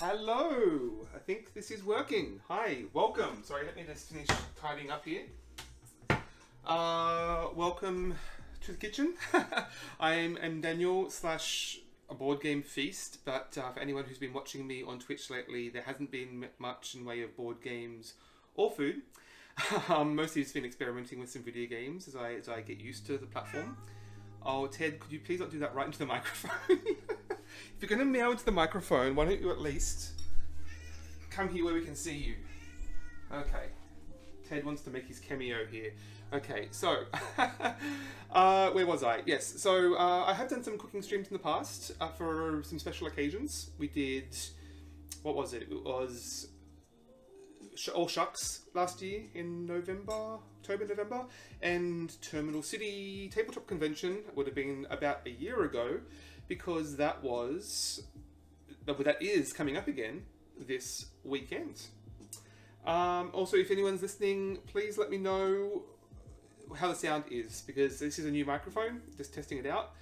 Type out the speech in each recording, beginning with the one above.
Hello! I think this is working. Hi, welcome. Sorry, let me just finish tidying up here. Welcome to the kitchen. I'm Daniel / a board game feast, but for anyone who's been watching me on Twitch lately, there hasn't been much in way of board games or food. Mostly just been experimenting with some video games as I get used to the platform. Oh, Ted, could you please not do that right into the microphone? If you're going to meow into the microphone, why don't you at least come here where we can see you? Okay. Ted wants to make his cameo here. Okay, so, where was I? Yes, so I have done some cooking streams in the past for some special occasions. We did, what was it? It was All Shucks last year in October, November, and Terminal City Tabletop Convention would have been about a year ago, because that is coming up again this weekend. Also, if anyone's listening, please let me know how the sound is, because this is a new microphone, just testing it out.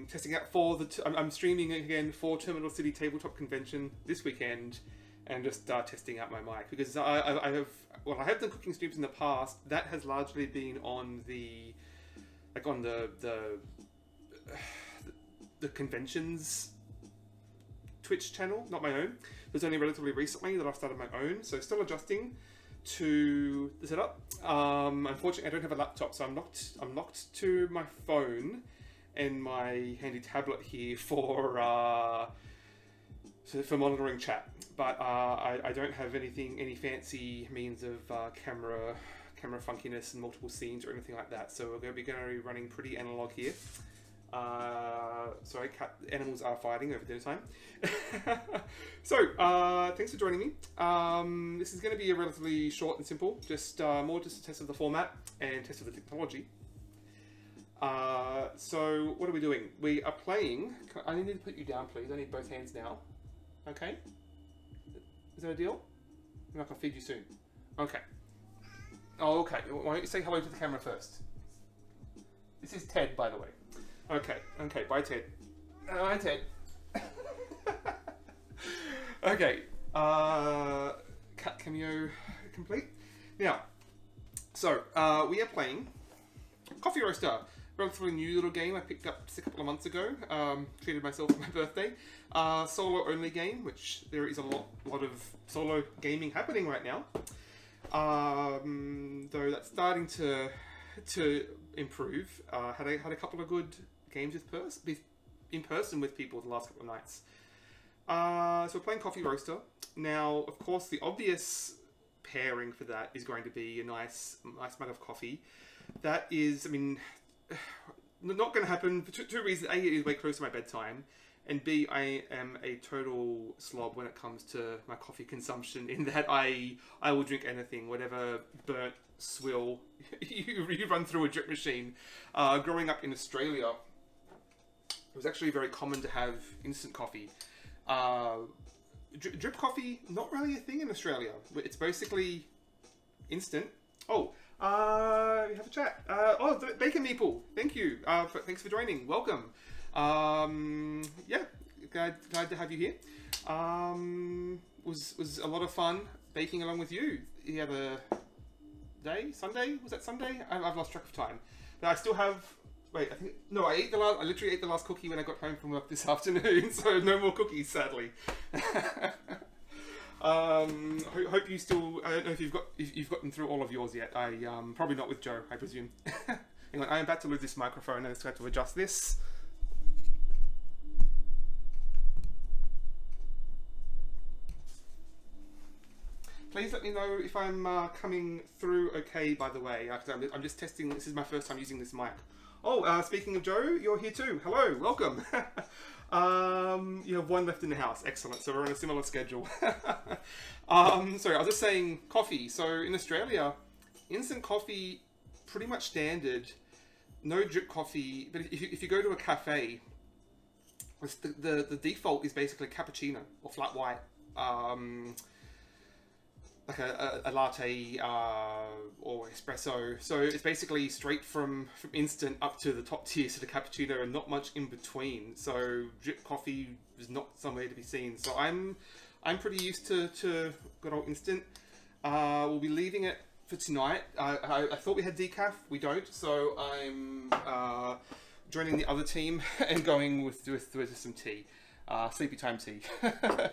Testing out for I'm streaming again for Terminal City Tabletop Convention this weekend, and just testing out my mic, because I have done cooking streams in the past. That has largely been on the convention's Twitch channel, not my own. It was only relatively recently that I've started my own, so still adjusting to the setup. Unfortunately, I don't have a laptop, so I'm locked to my phone and my handy tablet here for monitoring chat. But I don't have any fancy means of camera funkiness and multiple scenes or anything like that. So we're going to be running pretty analog here. Sorry, animals are fighting over dinner time. So, thanks for joining me. This is going to be a relatively short and simple, more just a test of the format and test of the technology. So, what are we doing? We are playing. I need to put you down, please. I need both hands now. Okay? Is that a deal? I'm not going to feed you soon. Okay. Oh, okay. Why don't you say hello to the camera first? This is Ted, by the way. Okay, bye Ted. Bye Ted. Okay, cat cameo complete. Now, so we are playing Coffee Roaster, relatively new little game I picked up just a couple of months ago. Treated myself for my birthday. Solo only game, which there is a lot of solo gaming happening right now. Though that's starting to improve. Had a couple of good games in person with people the last couple of nights. So we're playing Coffee Roaster. Now, of course, the obvious pairing for that is going to be a nice mug of coffee. That is, I mean, not going to happen for two reasons. A, it is way close to my bedtime, and B, I am a total slob when it comes to my coffee consumption, in that I will drink anything, whatever burnt swill you run through a drip machine. Growing up in Australia, it was actually very common to have instant coffee. Drip coffee, not really a thing in Australia. It's basically instant. Oh, we have a chat. Oh, Bacon Meeple, thank you. Thanks for joining. Welcome. Yeah, glad to have you here. Was a lot of fun baking along with you the other day. Sunday? Was that Sunday? I've lost track of time. But I still have. Wait, I literally ate the last cookie when I got home from work this afternoon, so no more cookies, sadly. Hope you still. I don't know if you've gotten through all of yours yet. Probably not with Joe, I presume. Hang on, I am about to lose this microphone. I just have to adjust this. Please let me know if I'm coming through okay, by the way. I'm just testing. This is my first time using this mic. Oh, speaking of Joe, you're here too. Hello, welcome. You have one left in the house. Excellent. So we're on a similar schedule. Sorry, I was just saying coffee. So in Australia, instant coffee, pretty much standard. No drip coffee. But if you go to a cafe, the default is basically cappuccino or flat white. like a latte or espresso. So it's basically straight from instant up to the top tier, so the cappuccino, and not much in between. So drip coffee is not somewhere to be seen. So I'm pretty used to good old instant. We'll be leaving it for tonight. I thought we had decaf. We don't. So I'm joining the other team and going with some tea. Sleepy time tea,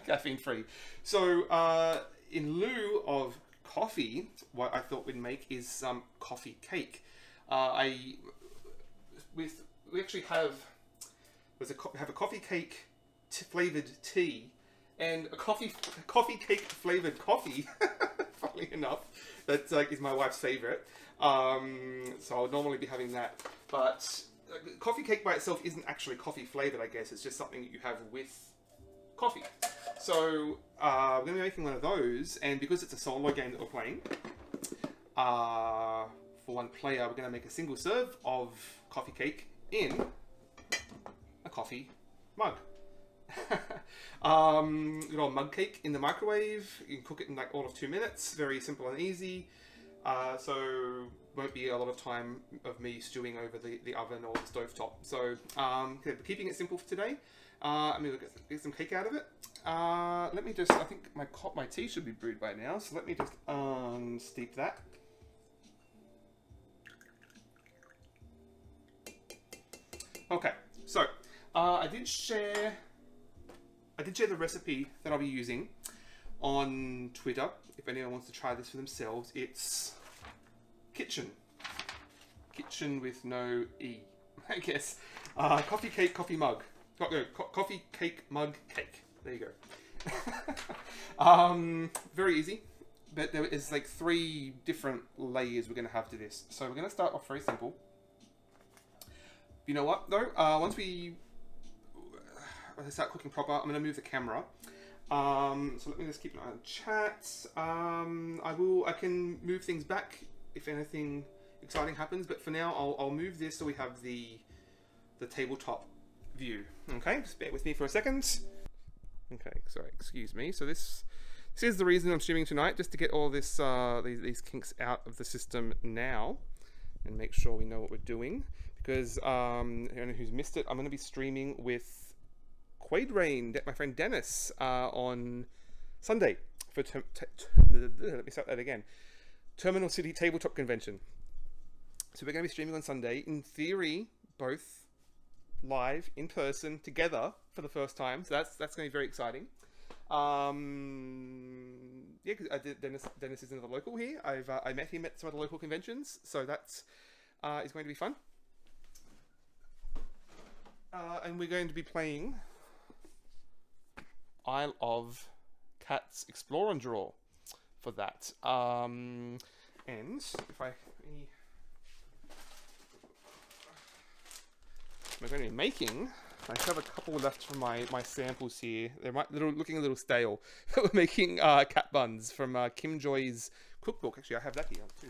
caffeine free. So in lieu of coffee, what I thought we'd make is some coffee cake. We actually have a coffee cake flavored tea and a coffee cake flavored coffee. Funnily enough, that is my wife's favorite. So I'll normally be having that, but coffee cake by itself isn't actually coffee flavored. I guess it's just something that you have with coffee. So we're going to be making one of those, and because it's a solo game that we're playing, for one player, we're going to make a single serve of coffee cake in a coffee mug. Good old mug cake in the microwave. You can cook it in like all of 2 minutes. Very simple and easy. So won't be a lot of time of me stewing over the oven or the stovetop. So we're keeping it simple for today. I'm going to get some cake out of it. Let me just, I think my tea should be brewed by now, so let me just steep that. Okay, so I did share the recipe that I'll be using on Twitter. If anyone wants to try this for themselves, it's Kitchen with no E, I guess. Coffee cake, coffee mug. Coffee cake mug cake. There you go. Very easy, but there is like 3 different layers we're going to have to this. So we're going to start off very simple. You know what though? Once we start cooking proper, I'm going to move the camera. So let me just keep an eye on chat. I can move things back if anything exciting happens, but for now I'll move this so we have the tabletop view. Okay, just bear with me for a second. Okay, sorry, excuse me. So this is the reason I'm streaming tonight, just to get all this these kinks out of the system now and make sure we know what we're doing. Because anyone who's missed it, I'm going to be streaming with Quaid Rain, my friend Dennis, on Sunday for let me start that again. Terminal City Tabletop Convention. So we're going to be streaming on Sunday. In theory, both live in person together for the first time. So that's going to be very exciting. Yeah, because Dennis is another local here. I met him at some of the local conventions, so that's is going to be fun. And we're going to be playing Isle of Cats Explore and Draw for that. And if I we're going to be making, I have a couple left from my samples here. They're looking a little stale. We're making cat buns from Kim Joy's cookbook. Actually, I have that here too.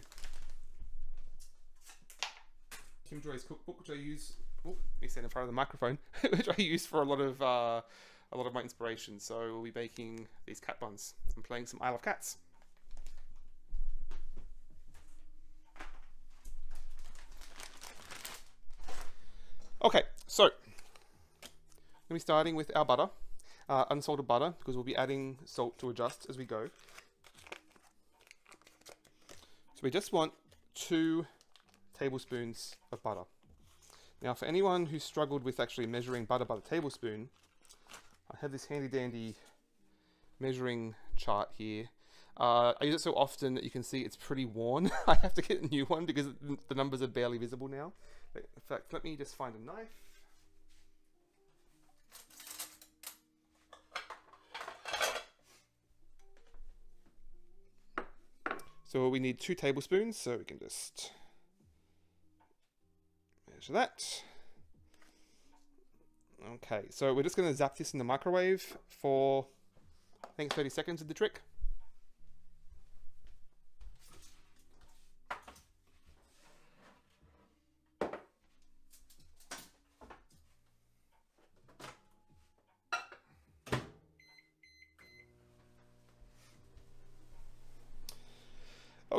Kim Joy's cookbook, which I use. Oh, let me stand in front of the microphone, which I use for a lot of my inspiration. So we'll be baking these cat buns and playing some Isle of Cats. Okay, so I'm going to be starting with our butter, unsalted butter, because we'll be adding salt to adjust as we go. So we just want 2 tablespoons of butter. Now, for anyone who's struggled with actually measuring butter by the tablespoon, I have this handy dandy measuring chart here. I use it so often that you can see it's pretty worn. I have to get a new one because the numbers are barely visible now. In fact, let me just find a knife. So we need 2 tablespoons, so we can just measure that. Okay, so we're just going to zap this in the microwave for, I think 30 seconds is the trick.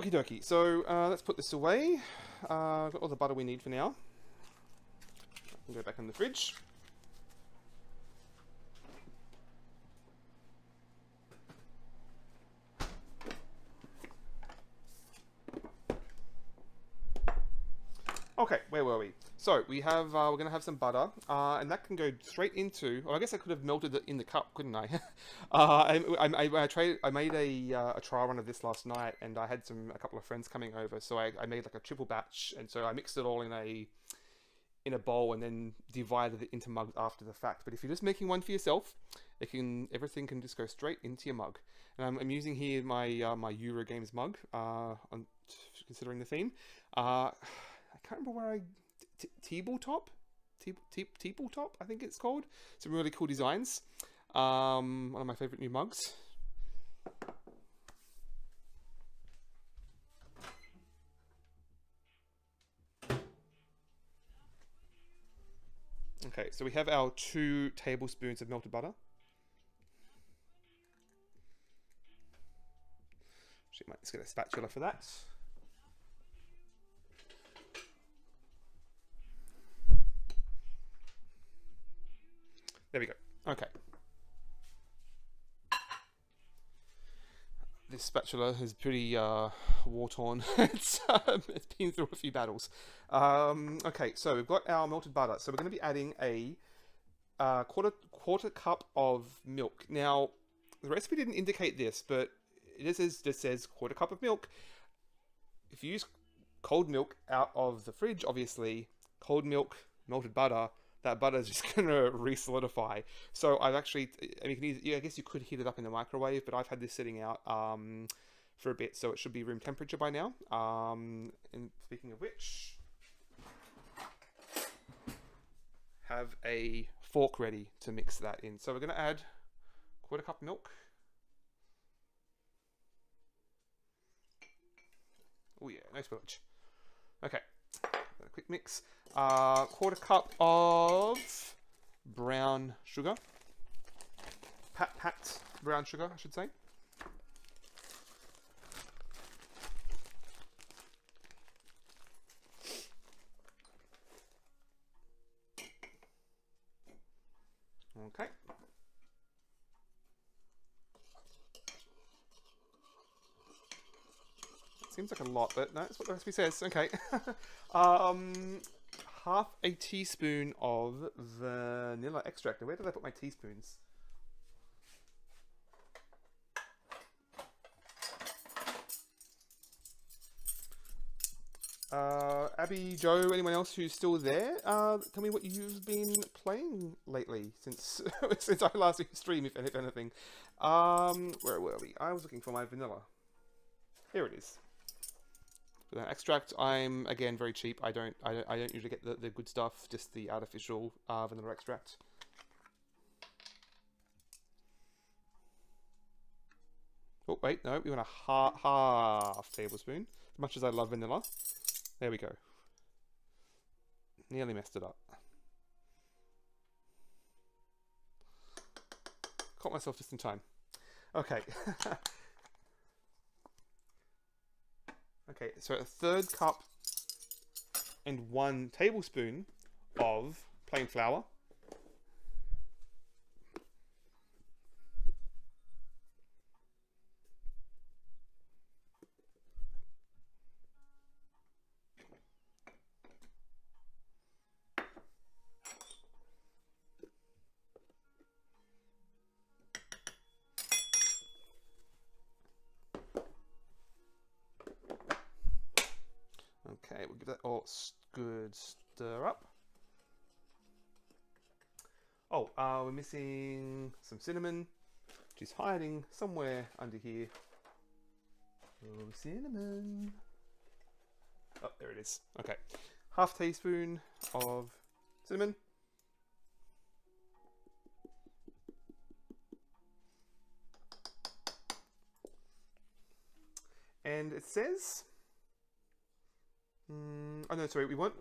Okie dokie, so let's put this away. Got all the butter we need for now. Go back in the fridge. Okay, where were we? So we have we're gonna have some butter, and that can go straight into. Well, I guess I could have melted it in the cup, couldn't I? I made a trial run of this last night, and I had a couple of friends coming over, so I made like a triple batch, and so I mixed it all in a bowl, and then divided it into mugs after the fact. But if you're just making one for yourself, everything can just go straight into your mug. And I'm using here my my Eurogames mug, considering the theme. I can't remember where Tabletop, I think it's called. Some really cool designs. One of my favorite new mugs. Okay, so we have our 2 tablespoons of melted butter. Actually, might just get a spatula for that. There we go. Okay. This spatula is pretty war-torn. It's been through a few battles. Okay, so we've got our melted butter. So we're going to be adding a quarter cup of milk. Now, the recipe didn't indicate this, but it just says quarter cup of milk. If you use cold milk out of the fridge, obviously, cold milk, melted butter, that butter is just going to re-solidify. So I've actually, I mean, I guess you could heat it up in the microwave, but I've had this sitting out for a bit, so it should be room temperature by now. And speaking of which, have a fork ready to mix that in. So we're going to add quarter cup milk. Oh yeah, no spillage. Okay. A quick mix. Quarter cup of brown sugar. Pat brown sugar, I should say. Okay. Seems like a lot, but no, that's what the recipe says. Okay. Half a teaspoon of vanilla extract. Where did I put my teaspoons? Abby, Joe, anyone else who's still there? Tell me what you've been playing lately since since I last streamed, if anything. Where were we? I was looking for my vanilla. Here it is. For that extract, I'm again very cheap. I don't usually get the good stuff, just the artificial vanilla extract. Oh wait, no, we want a half tablespoon. As much as I love vanilla, there we go. Nearly messed it up. Caught myself just in time. Okay. Okay, so a third cup and 1 tablespoon of plain flour. Okay, we'll give that all good stir up. Oh, we're missing some cinnamon, which is hiding somewhere under here. Oh, cinnamon. Oh, there it is. Okay, half teaspoon of cinnamon. And it says, oh no, sorry, we want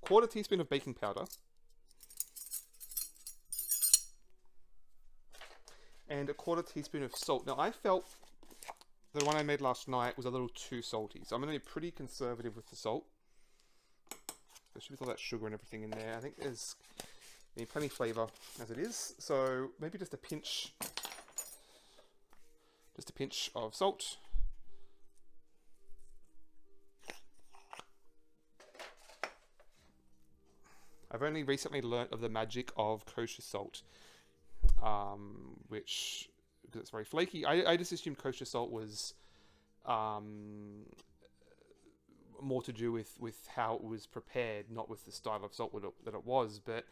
quarter teaspoon of baking powder and a quarter teaspoon of salt. Now I felt the one I made last night was a little too salty. So I'm going to be pretty conservative with the salt. Especially with all that sugar and everything in there. I think there's plenty of flavour as it is. So maybe just a pinch of salt. I've only recently learnt of the magic of kosher salt, which, because it's very flaky, I just assumed kosher salt was more to do with how it was prepared, not with the style of salt that it was. But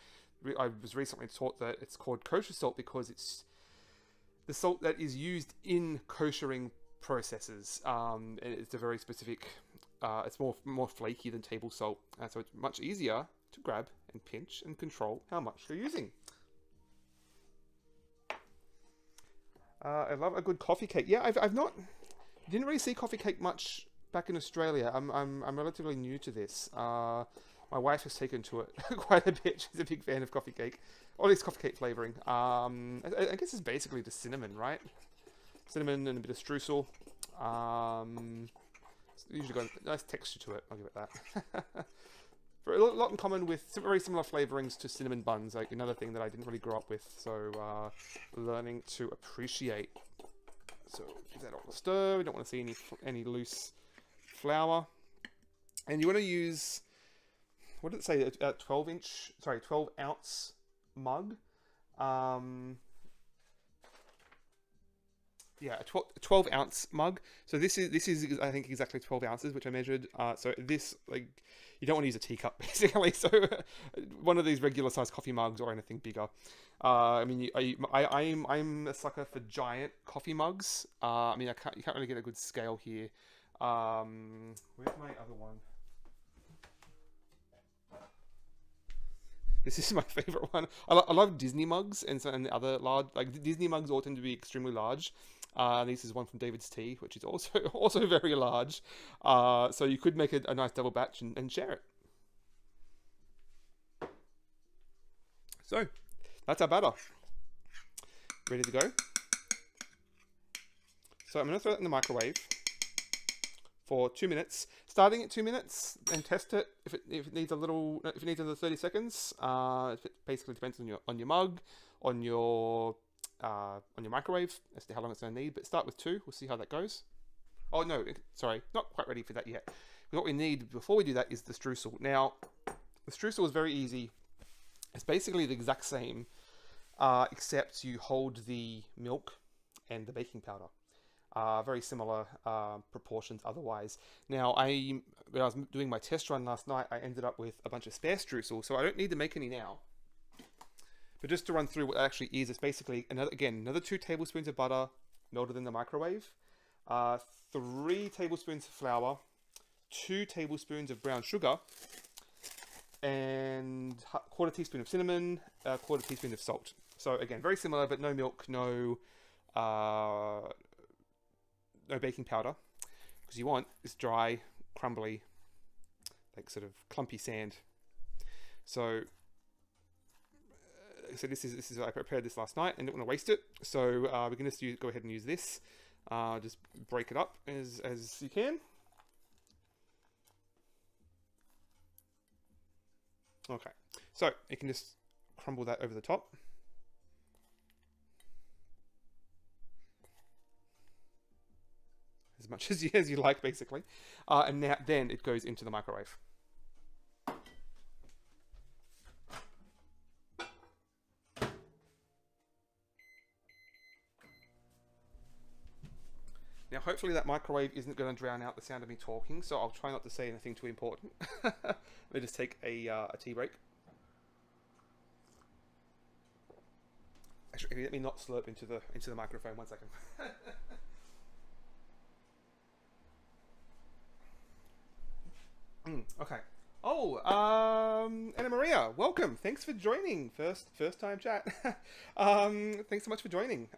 I was recently taught that it's called kosher salt because it's the salt that is used in koshering processes. It's a very specific, it's more flaky than table salt, so it's much easier to grab and pinch and control how much you're using. I love a good coffee cake. Yeah, didn't really see coffee cake much back in Australia. I'm relatively new to this. My wife has taken to it quite a bit. She's a big fan of coffee cake, or at least coffee cake flavoring. I guess it's basically just cinnamon, right? Cinnamon and a bit of streusel. It's usually got a nice texture to it. I'll give it that. A lot in common with very similar flavorings to cinnamon buns, like another thing that I didn't really grow up with, so learning to appreciate. So give that all a stir. We don't want to see any loose flour, and you want to use, what did it say? A 12 ounce mug. Yeah, a 12 ounce mug. So this is I think exactly 12 ounces, which I measured. So this, like, you don't want to use a teacup basically. So one of these regular sized coffee mugs or anything bigger. I mean, I'm a sucker for giant coffee mugs. I mean, you can't really get a good scale here. Where's my other one? This is my favorite one. I love Disney mugs and the other large, like Disney mugs all tend to be extremely large. This is one from David's Tea, which is also very large. So you could make a nice double batch and share it. So that's our batter. Ready to go. So I'm going to throw it in the microwave for 2 minutes, starting at 2 minutes, and test it. If it needs another 30 seconds, it basically depends on your mug, on your microwave as to how long it's going to need. But start with 2. We'll see how that goes. Oh no, sorry, not quite ready for that yet. What we need before we do that is the streusel. Now, the streusel is very easy. It's basically the exact same, except you hold the milk and the baking powder. Very similar proportions otherwise. Now, when I was doing my test run last night, I ended up with a bunch of spare streusel, so I don't need to make any now. But just to run through what it actually is, it's basically, another 2 tablespoons of butter melted in the microwave, 3 tablespoons of flour, 2 tablespoons of brown sugar, and a quarter teaspoon of cinnamon, a quarter teaspoon of salt. So again, very similar, but no milk, no baking powder, because you want this dry, crumbly, like sort of clumpy sand. So this is I prepared this last night and didn't want to waste it. So we can just go ahead and use this. Just break it up as you can. Okay, so you can just crumble that over the top. As much as you like, basically. And then it goes into the microwave. Now, hopefully that microwave isn't going to drown out the sound of me talking, so I'll try not to say anything too important. Let me just take a tea break. Actually, let me not slurp into the microphone. 1 second. Okay. Oh, Anna Maria, welcome. Thanks for joining. First time chat. Thanks so much for joining.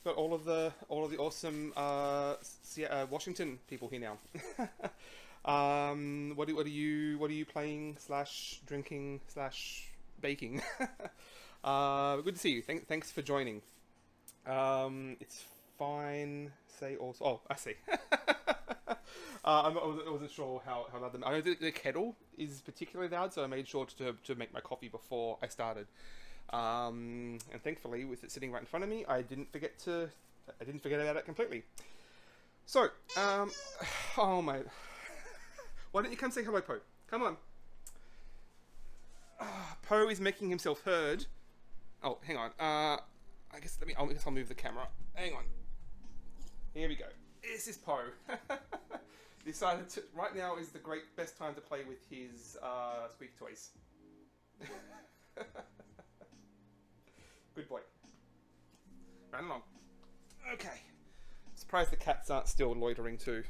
Got all of the awesome Washington people here now. What are you playing / drinking / baking? Good to see you. Thanks for joining. It's fine. Say also. Oh, I see. I wasn't sure how loud them. I know the kettle is particularly loud, so I made sure to make my coffee before I started. And thankfully, with it sitting right in front of me, I didn't forget about it completely. So, oh my, why don't you come say hello, Poe? Come on. Poe is making himself heard. Oh, hang on. I guess I'll move the camera. Hang on. Here we go. This is Poe. Decided right now is the best time to play with his squeak toys. Good boy. Run along. Okay. Surprised the cats aren't still loitering too.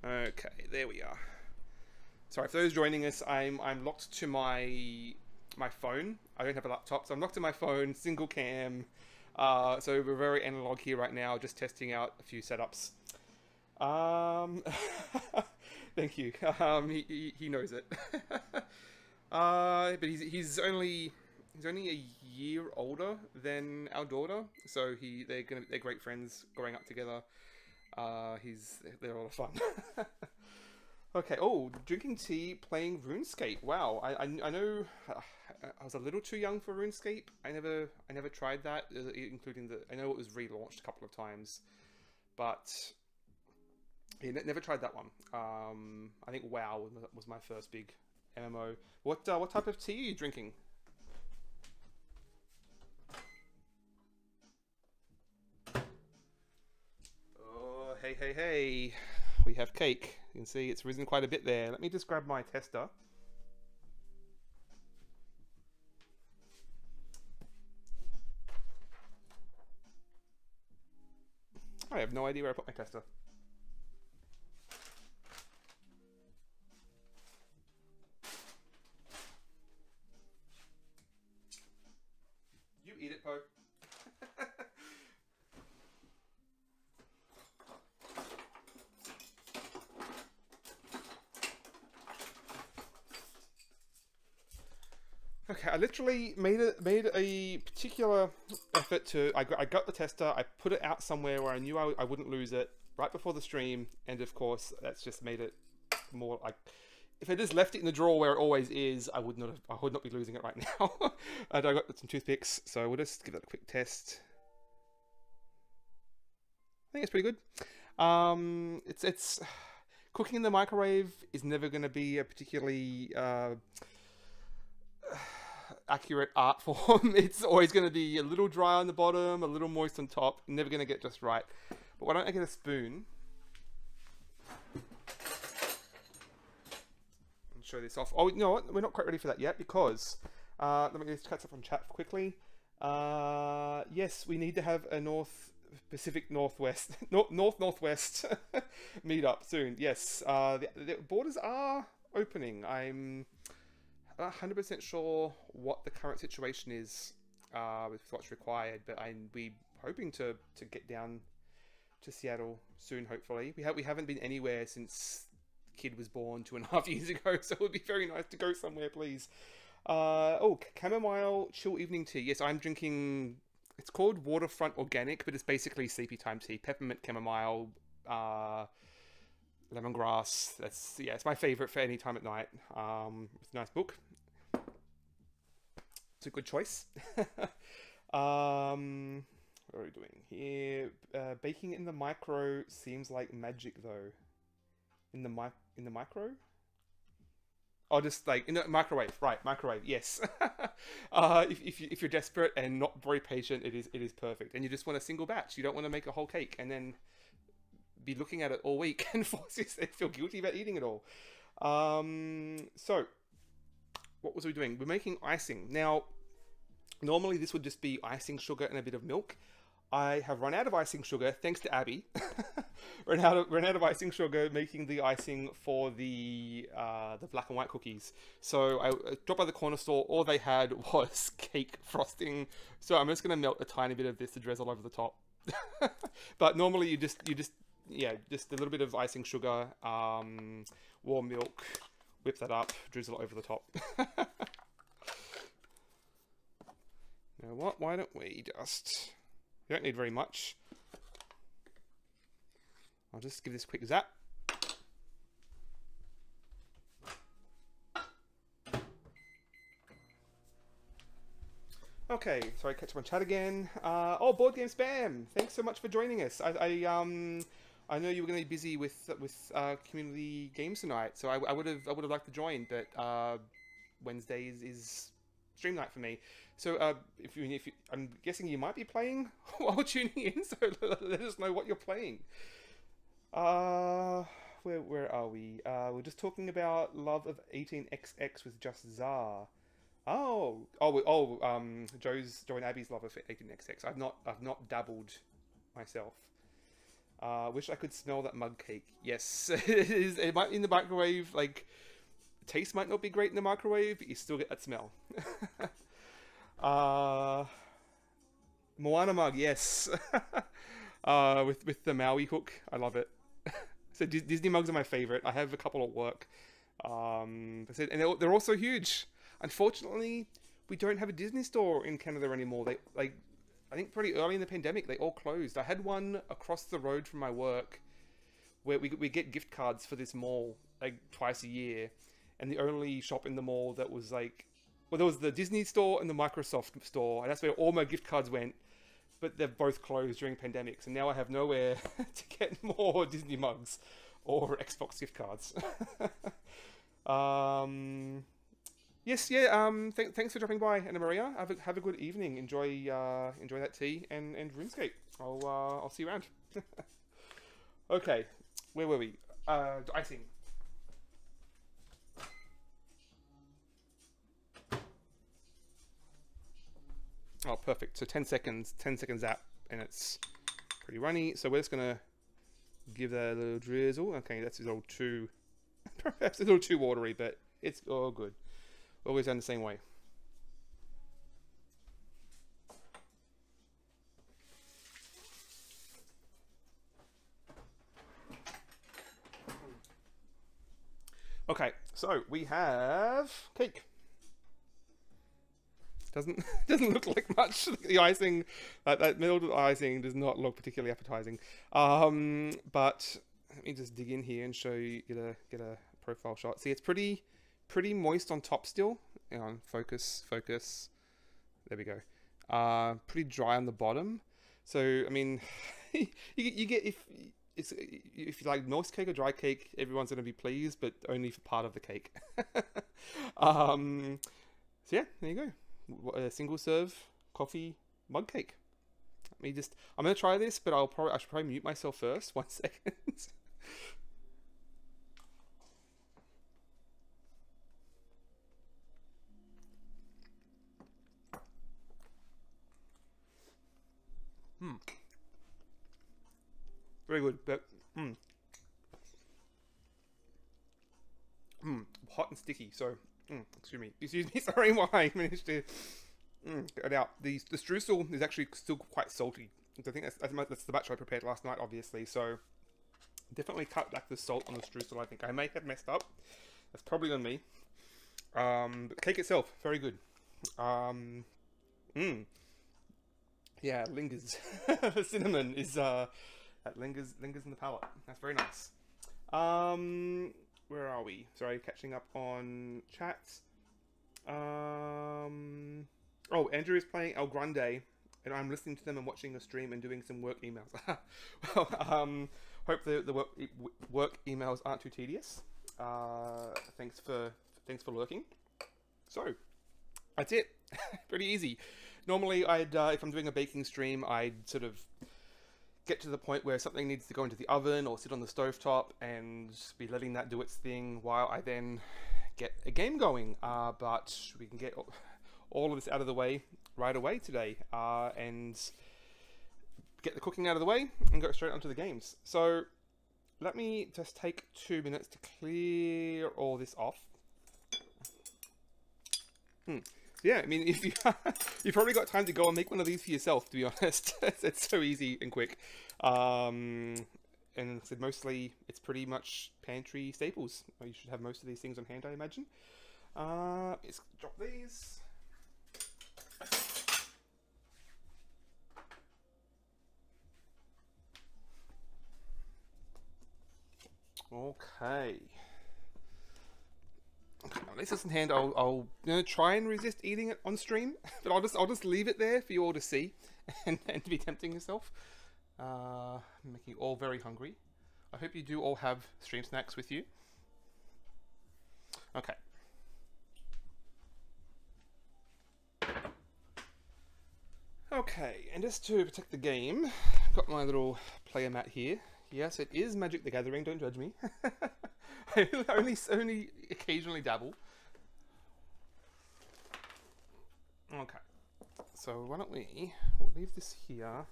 Okay, there we are. Sorry, for those joining us, I'm locked to my phone. I don't have a laptop, so I'm locked to my phone, single cam. So we're very analog here right now, just testing out a few setups. Thank you. He knows it. But he's only a year older than our daughter, so they're great friends growing up together. They're a lot of fun. Okay. Oh, drinking tea, playing RuneScape. Wow. I know. I was a little too young for RuneScape. I never tried that, including I know it was relaunched a couple of times, but yeah, never tried that one. I think WoW was my first big MMO. What type of tea are you drinking? Oh, hey. We have cake. You can see it's risen quite a bit there. Let me just grab my tester. I have no idea where I put my tester. You eat it, Poe. Okay, I literally made a particular effort to. I got the tester. I put it out somewhere where I knew I wouldn't lose it right before the stream, and of course that's just made it more like. If I just left it in the drawer where it always is, I would not be losing it right now. And I got some toothpicks, so we'll just give that a quick test. I think it's pretty good. It's cooking in the microwave is never going to be a particularly accurate art form. It's always going to be a little dry on the bottom, a little moist on top. Never going to get just right. But why don't I get a spoon and show this off? Oh, you know what? We're not quite ready for that yet because let me just catch up on chat quickly. Yes, we need to have a Pacific Northwest Northwest meetup soon. Yes, the borders are opening. I'm 100% sure what the current situation is with what's required, but we're hoping to get down to Seattle soon. Hopefully, we haven't been anywhere since the kid was born 2.5 years ago, so it would be very nice to go somewhere, please. Oh, chamomile chill evening tea. Yes, I'm drinking. It's called Waterfront Organic, but it's basically sleepy time tea. Peppermint, chamomile, lemongrass. It's my favorite for any time at night. It's a nice book. It's a good choice. What are we doing here? Baking in the micro seems like magic, though. In the micro? Oh, just like in the microwave, right? Microwave, yes. If you're desperate and not very patient, it is perfect. And you just want a single batch. You don't want to make a whole cake and then be looking at it all week and force yourself feel guilty about eating it all. So what was we doing? We're making icing. Now, normally this would just be icing sugar and a bit of milk. I have run out of icing sugar, thanks to Abby. Ran out of icing sugar making the icing for the black and white cookies. So I dropped by the corner store. All they had was cake frosting. So I'm just gonna melt a tiny bit of this to drizzle over the top. But normally you just a little bit of icing sugar, warm milk, whip that up, drizzle it over the top. Now what? Why don't we just You don't need very much. I'll just give this a quick zap. Okay, sorry, catch my chat again. Oh, Board Game Spam! Thanks so much for joining us. I know you were going to be busy with community games tonight, so I would have liked to join, but Wednesdays is stream night for me. So if you, I'm guessing you might be playing while tuning in. So let us know what you're playing. Where are we? We're just talking about Love of 18XX with Just Czar. Joe and Abby's Love of 18XX. I've not dabbled myself. Wish I could smell that mug cake. Yes, it is. It might be in the microwave. Like, taste might not be great in the microwave, but you still get that smell. Moana mug, yes. With the Maui hook, I love it. So Disney mugs are my favorite. I have a couple at work. And they're also huge. Unfortunately, we don't have a Disney store in Canada anymore. I think pretty early in the pandemic, they all closed. I had one across the road from my work where we get gift cards for this mall like twice a year. And the only shop in the mall that was like, well, there was the Disney store and the Microsoft store. And that's where all my gift cards went. But they've both closed during pandemics. And now I have nowhere to get more Disney mugs or Xbox gift cards. Yes, yeah. Thanks for dropping by, Anna Maria. Have a good evening. Enjoy that tea and RuneScape. I'll see you around. Okay, where were we? Icing. Oh, perfect. So 10 seconds zap, and it's pretty runny. So we're just gonna give that a little drizzle. Okay, that's a little too, perhaps a little too watery, but it's all good. Always done the same way. Okay, so we have cake. Doesn't look like much. The icing, that middle icing, does not look particularly appetizing. But let me just dig in here and show you, get a profile shot. See, it's pretty moist on top still. Hang on, focus. There we go. Pretty dry on the bottom. So I mean, you get if you like moist cake or dry cake, everyone's gonna be pleased, but only for part of the cake. So yeah, there you go. A single serve coffee mug cake. I'm gonna try this, but I should probably mute myself first. 1 second. Very good, but hot and sticky. So excuse me. Sorry, why I managed to get it out. The streusel is actually still quite salty. I think that's the batch I prepared last night, obviously. So definitely cut back the salt on the streusel. I think I may have messed up. That's probably on me. But the cake itself, very good. Yeah, lingers. The cinnamon is that lingers in the palate. That's very nice. Where are we? Sorry, catching up on chats. Oh, Andrew is playing El Grande, and I'm listening to them and watching a stream and doing some work emails. Well, hope the work emails aren't too tedious. Thanks for lurking. So that's it. Pretty easy. Normally, if I'm doing a baking stream, I'd sort of get to the point where something needs to go into the oven or sit on the stovetop and be letting that do its thing while I then get a game going. But we can get all of this out of the way right away today and get the cooking out of the way and go straight onto the games. So let me just take 2 minutes to clear all this off. Yeah, I mean, if you you've probably got time to go and make one of these for yourself. To be honest, it's so easy and quick, and mostly it's pretty much pantry staples. You should have most of these things on hand, I imagine. Let's drop these. Okay. Okay, at least this in hand, I'll try and resist eating it on stream, but I'll just leave it there for you all to see, and to be tempting yourself, making you all very hungry. I hope you do all have stream snacks with you. Okay. Okay, and just to protect the game, I've got my little player mat here. Yes, it is Magic the Gathering, don't judge me. I only occasionally dabble. Okay, so why don't we'll leave this here,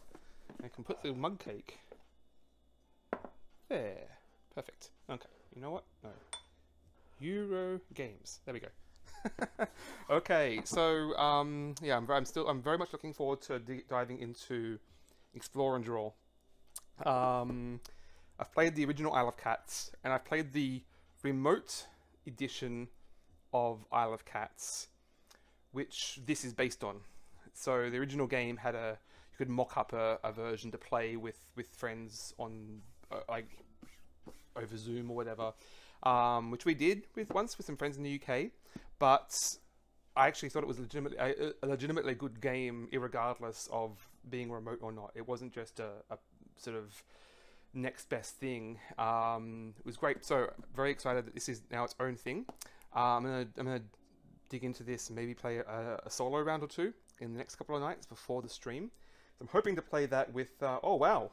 and I can put the mug cake there. Perfect. Okay, you know what? No. Euro Games. There we go. Okay, so yeah, I'm very much looking forward to diving into Explore and Draw. I've played the original Isle of Cats, and I've played the remote edition of Isle of Cats, which this is based on. So the original game had you could mock up a version to play with friends on like over Zoom or whatever, which we did once with some friends in the UK. But I actually thought it was a legitimately good game, irregardless of being remote or not. It wasn't just a sort of next best thing. It was great. So very excited that this is now its own thing. I'm gonna dig into this and maybe play a solo round or two in the next couple of nights before the stream. So I'm hoping to play that with. Oh wow,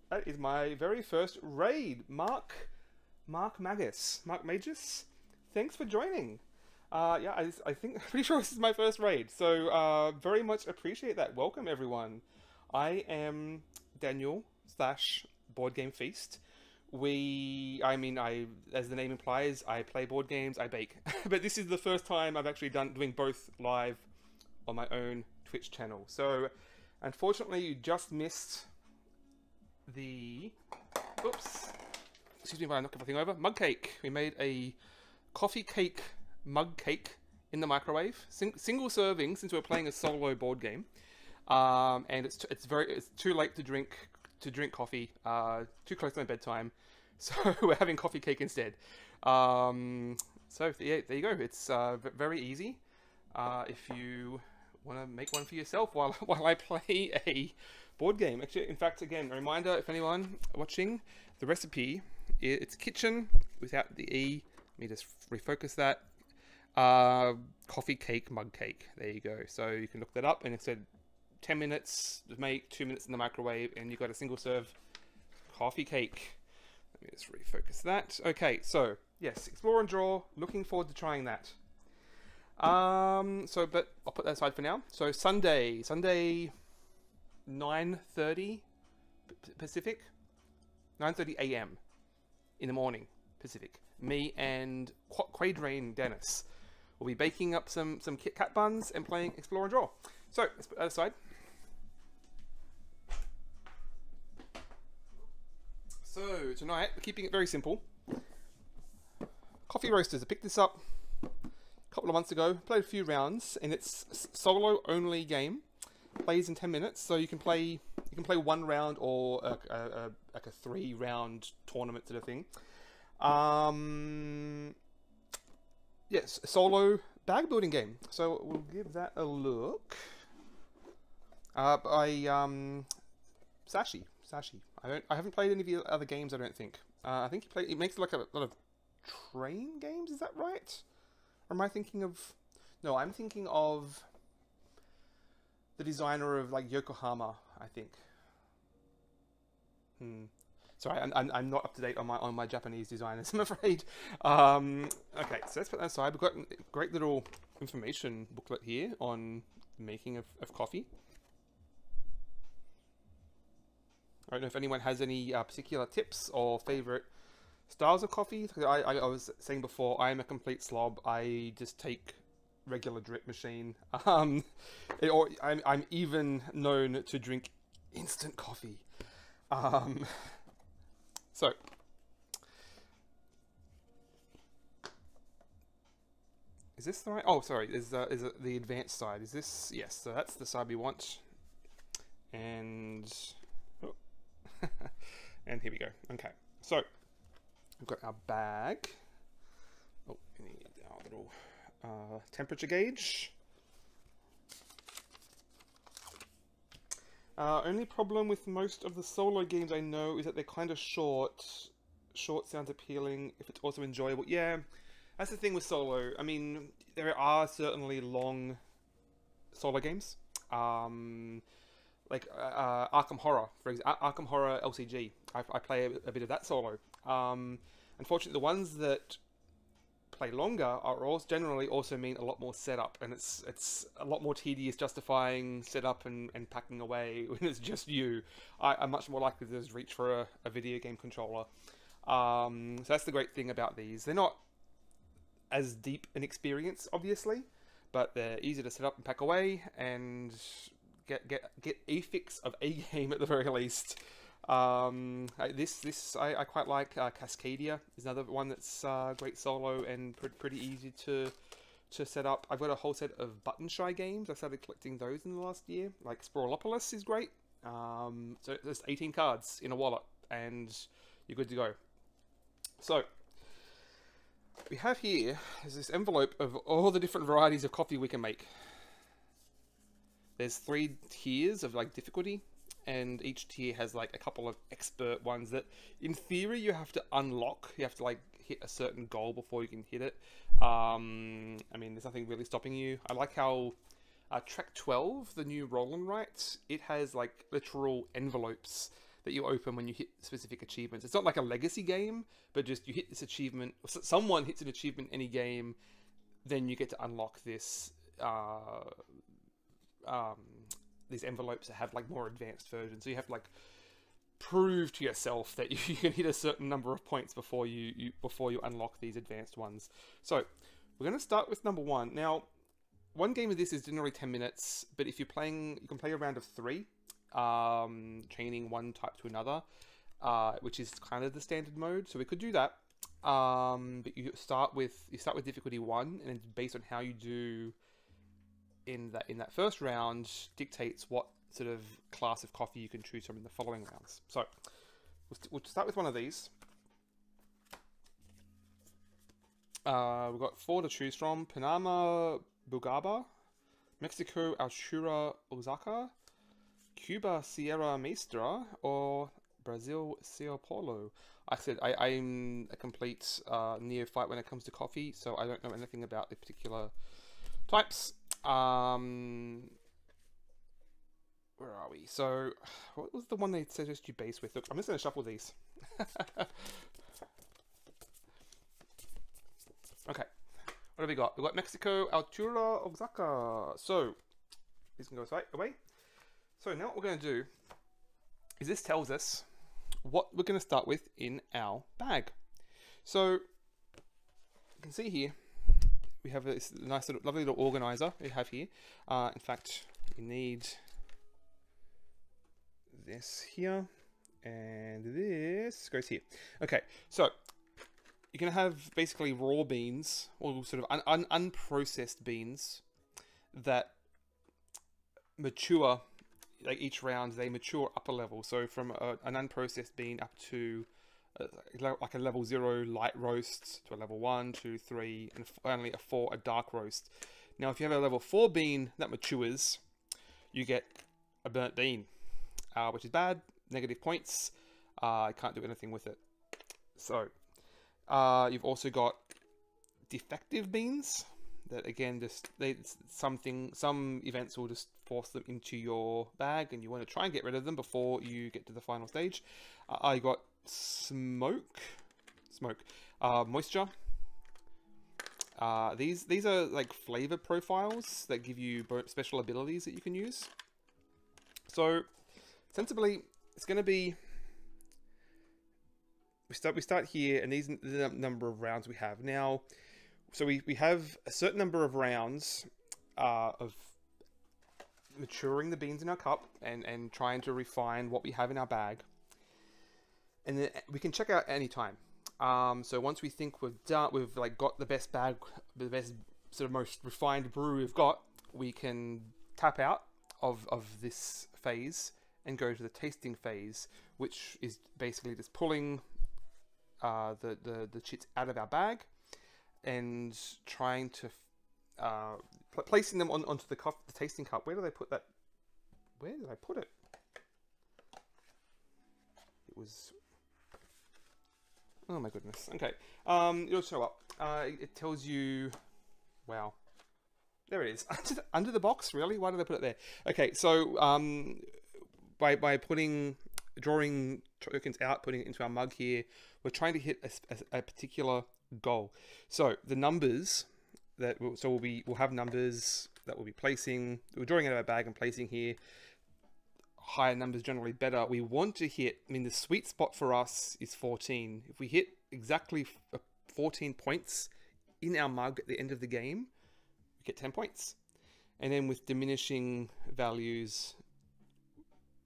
that is my very first raid, Mark Magus. Thanks for joining. Yeah, I think pretty sure this is my first raid. So very much appreciate that. Welcome everyone. I am Daniel / Board Game Feast. As the name implies, I play board games, I bake. But this is the first time I've actually doing both live on my own Twitch channel. So unfortunately you just missed the excuse me if I knock everything over. Mug cake. We made a coffee cake mug cake in the microwave. Single serving, since we're playing a solo board game. And it's too late to drink coffee, too close to my bedtime, so we're having coffee cake instead. So yeah, there you go. It's very easy if you want to make one for yourself while I play a board game. Actually, in fact, again, a reminder, if anyone watching, the recipe, it's kitchen without the E. Let me just refocus that. Coffee cake mug cake. There you go. So you can look that up, and it said 10 minutes to make, 2 minutes in the microwave, and you've got a single serve coffee cake. Let me just refocus that. Okay, so yes, Explore and Draw. Looking forward to trying that. But I'll put that aside for now. So Sunday 9:30 Pacific, 9:30 a.m. in the morning Pacific. Me and Quadrain Dennis will be baking up some Kit Kat buns and playing Explore and Draw. So let's put that aside. So tonight we're keeping it very simple. Coffee Roasters. I picked this up a couple of months ago. Played a few rounds, and it's solo only game. Plays in 10 minutes, so you can play one round or like a 3-round tournament sort of thing. Yes, a solo bag building game. So we'll give that a look. By Sashi. I haven't played any of the other games. I don't think. I think he makes like a lot of train games. Is that right? Or am I thinking of? No, I'm thinking of the designer of like Yokohama. I think. Sorry, I'm not up to date on my Japanese designers, I'm afraid. Okay, so let's put that aside. We've got a great little information booklet here on the making of coffee. I don't know if anyone has any particular tips or favorite styles of coffee. I was saying before, I am a complete slob. I just take regular drip machine. I'm even known to drink instant coffee. So is this the right? Oh, sorry. Is it the advanced side? Is this? Yes. So that's the side we want. And and here we go. Okay. So We've got our bag. Oh, we need our little temperature gauge. Only problem with most of the solo games I know is that they're kind of short. Short sounds appealing if it's also enjoyable. Yeah, that's the thing with solo. I mean, there are certainly long solo games. Like Arkham Horror, for example, Arkham Horror LCG. I play a bit of that solo. Unfortunately, the ones that play longer are also generally also mean a lot more setup, and it's a lot more tedious justifying setup and packing away when it's just you. I'm much more likely to just reach for a video game controller. So that's the great thing about these. They're not as deep an experience, obviously, but they're easy to set up and pack away, and get a fix of a game at the very least. I quite like. Cascadia is another one that's great solo and pretty easy to set up. I've got a whole set of Button Shy games. I started collecting those in the last year. Like Sprawlopolis is great. So there's 18 cards in a wallet, and you're good to go. So we have here is this envelope of all the different varieties of coffee we can make. There's 3 tiers of like difficulty, and each tier has like a couple of expert ones that in theory you have to unlock. You have to like hit a certain goal before you can hit it. I mean, there's nothing really stopping you. I like how Track 12, the new Roll and Write, it has like literal envelopes that you open when you hit specific achievements. It's not like a legacy game, but just you hit this achievement, or someone hits an achievement in any game, then you get to unlock this these envelopes that have like more advanced versions. So you have to like prove to yourself that you can hit a certain number of points before you unlock these advanced ones. So we're going to start with number 1. Now, one game of this is generally 10 minutes, but if you're playing, you can play a round of 3, chaining one type to another, which is kind of the standard mode. So we could do that. But you start with difficulty 1, and it's based on how you do in that first round dictates what sort of class of coffee you can choose from in the following rounds. So we'll start with one of these. We've got 4 to choose from: Panama Bugaba, Mexico Altura Oaxaca, Cuba Sierra Maestra, or Brazil Sao Paulo. Like I said, I'm a complete neophyte when it comes to coffee, so I don't know anything about the particular types. Where are we? So, what was the one they suggest you base with? Look, I'm just going to shuffle these. Okay, what have we got? We've got Mexico Altura Oaxaca. So, this can go away. So now what we're going to do is this tells us what we're going to start with in our bag. So, you can see here, we have this nice little, lovely little organizer we have here. In fact, we need this here, and this goes here. Okay, so you're going to have basically raw beans, or sort of unprocessed beans that mature. Like each round, they mature up a level. So from an unprocessed bean up to like a level 0 light roast, to a level 1, 2, 3, and finally a 4, a dark roast. Now, if you have a level 4 bean that matures, you get a burnt bean, which is bad, negative points. I can't do anything with it. So you've also got defective beans that, again, just some events will just force them into your bag, and you want to try and get rid of them before you get to the final stage. I got moisture. These are like flavor profiles that give you special abilities that you can use. So sensibly, it's going to be, we start here, and these are the number of rounds we have now. So we have a certain number of rounds of maturing the beans in our cup and trying to refine what we have in our bag. And then we can check out any time. So once we think we've like got the best bag, the best sort of most refined brew we've got, we can tap out of this phase and go to the tasting phase, which is basically just pulling the chits out of our bag and trying to placing them onto the tasting cup. Where did I put that? Where did I put it? It was... Oh my goodness. Okay. It'll show up. It tells you... Wow. There it is. Under the box? Really? Why did I put it there? Okay, so by drawing tokens out, putting it into our mug here, we're trying to hit a particular goal. So the numbers that we'll have numbers that we'll be placing. We're drawing out of our bag and placing here. Higher numbers generally better. We want to hit, I mean, the sweet spot for us is 14. If we hit exactly 14 points in our mug at the end of the game, we get 10 points. And then with diminishing values,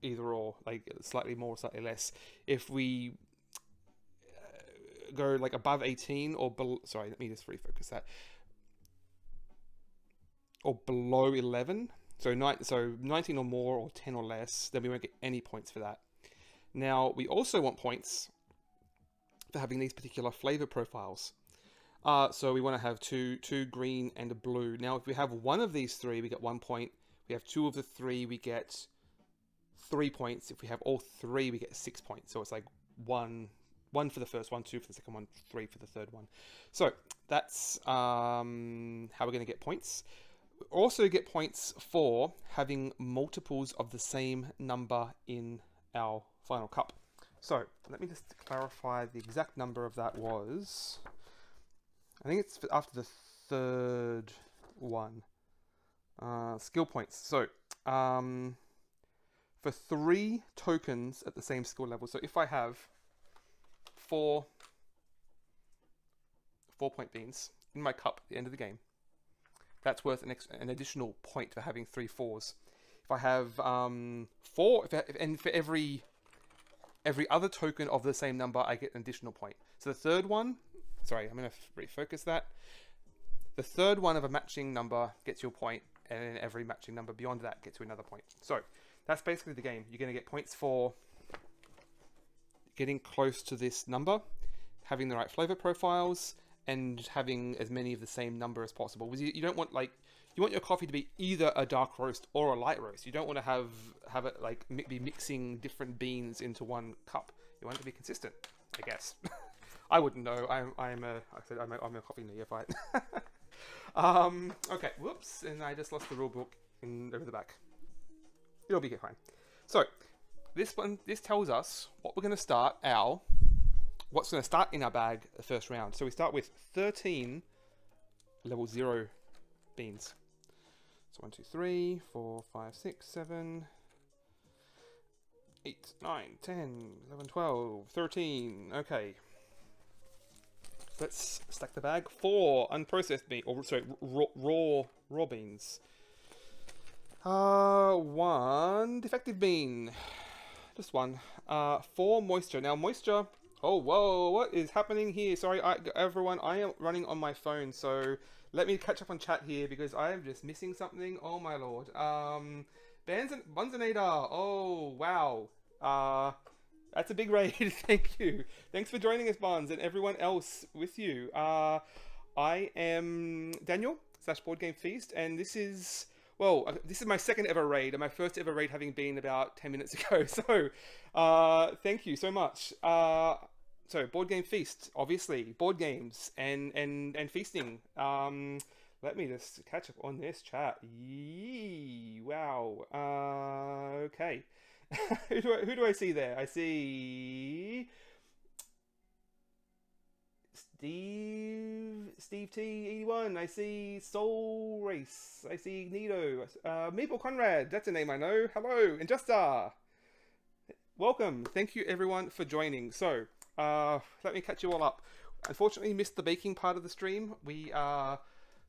either or, like slightly more, slightly less. If we go like above 18 or below, sorry, let me just refocus that, or below 11, so 19 or more, or 10 or less, then we won't get any points for that. Now, we also want points for having these particular flavor profiles. So we want to have two green and a blue. Now, if we have one of these three, we get 1 point. We have two of the three, we get 3 points. If we have all three, we get 6 points. So it's like one for the first one, 2 for the second one, 3 for the third one. So that's how we're going to get points. We also get points for having multiples of the same number in our final cup. So let me just clarify the exact number of that was. I think it's after the third one. Skill points. So for 3 tokens at the same skill level. So if I have 4 4-point beans in my cup at the end of the game, that's worth an additional point for having 3 4s. If I have 4, and for every other token of the same number, I get an additional point. So the third one, sorry, I'm going to refocus that. The third one of a matching number gets you a point, and then every matching number beyond that gets you another point. So that's basically the game. You're going to get points for getting close to this number, having the right flavor profiles, and having as many of the same number as possible. Because you don't want, like, you want your coffee to be either a dark roast or a light roast. You don't want to have it like be mixing different beans into one cup. You want it to be consistent, I guess. I wouldn't know. I'm a coffee neophyte. Okay, whoops, and I just lost the rule book over the back. It'll be fine. So this tells us what we're going to start what's going to start in our bag the first round. So we start with 13 level 0 beans. So 1, 2, 3, 4, 5, 6, 7, 8, 9, 10, 11, 12, 13. Okay. Let's stack the bag. 4 unprocessed beans, or sorry, raw beans. 1 defective bean. Just 1. 4 moisture. Now moisture. Oh, whoa, what is happening here? Sorry, everyone, I am running on my phone, so let me catch up on chat here because I am just missing something. Oh my lord. Bunzinator. Oh, wow. That's a big raid. Thank you. Thanks for joining us, Buns, and everyone else with you. I am Daniel / Board Game Feast, and this is, well, this is my second ever raid, and my first ever raid having been about 10 minutes ago. So, thank you so much. So, Board Game Feast, obviously, board games and feasting. Let me just catch up on this chat. Yee, wow. Okay. Who do I see there? I see Steve T81. I see Soul Race. I see Nido. Maple Conrad. That's a name I know. Hello, Injusta. Welcome. Thank you everyone for joining. So, let me catch you all up. Unfortunately, missed the baking part of the stream. We are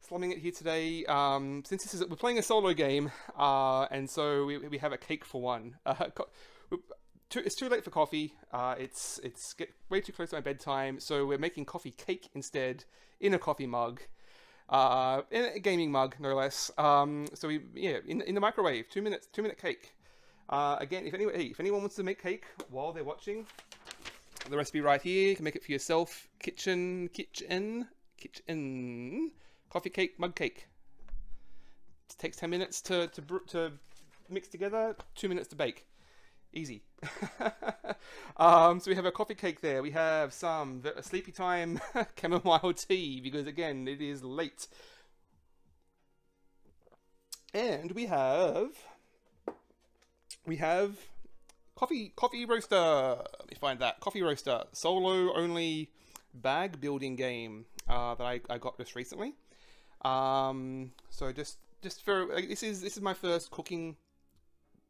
slumming it here today. Since we're playing a solo game, and so we have a cake for one. It's too late for coffee. It's get way too close to my bedtime, so we're making coffee cake instead in a coffee mug, in a gaming mug no less. So in the microwave, 2 minute cake. Again, if anyone wants to make cake while they're watching, The recipe right here. You can make it for yourself. Kitchen. Coffee cake, mug cake. It takes 10 minutes to mix together, 2 minutes to bake. Easy. So we have a coffee cake there. We have some sleepy time chamomile tea, because again, it is late. And we have coffee roaster. Let me find that. Coffee roaster. Solo only bag building game that I got just recently. So just for like, this is my first cooking,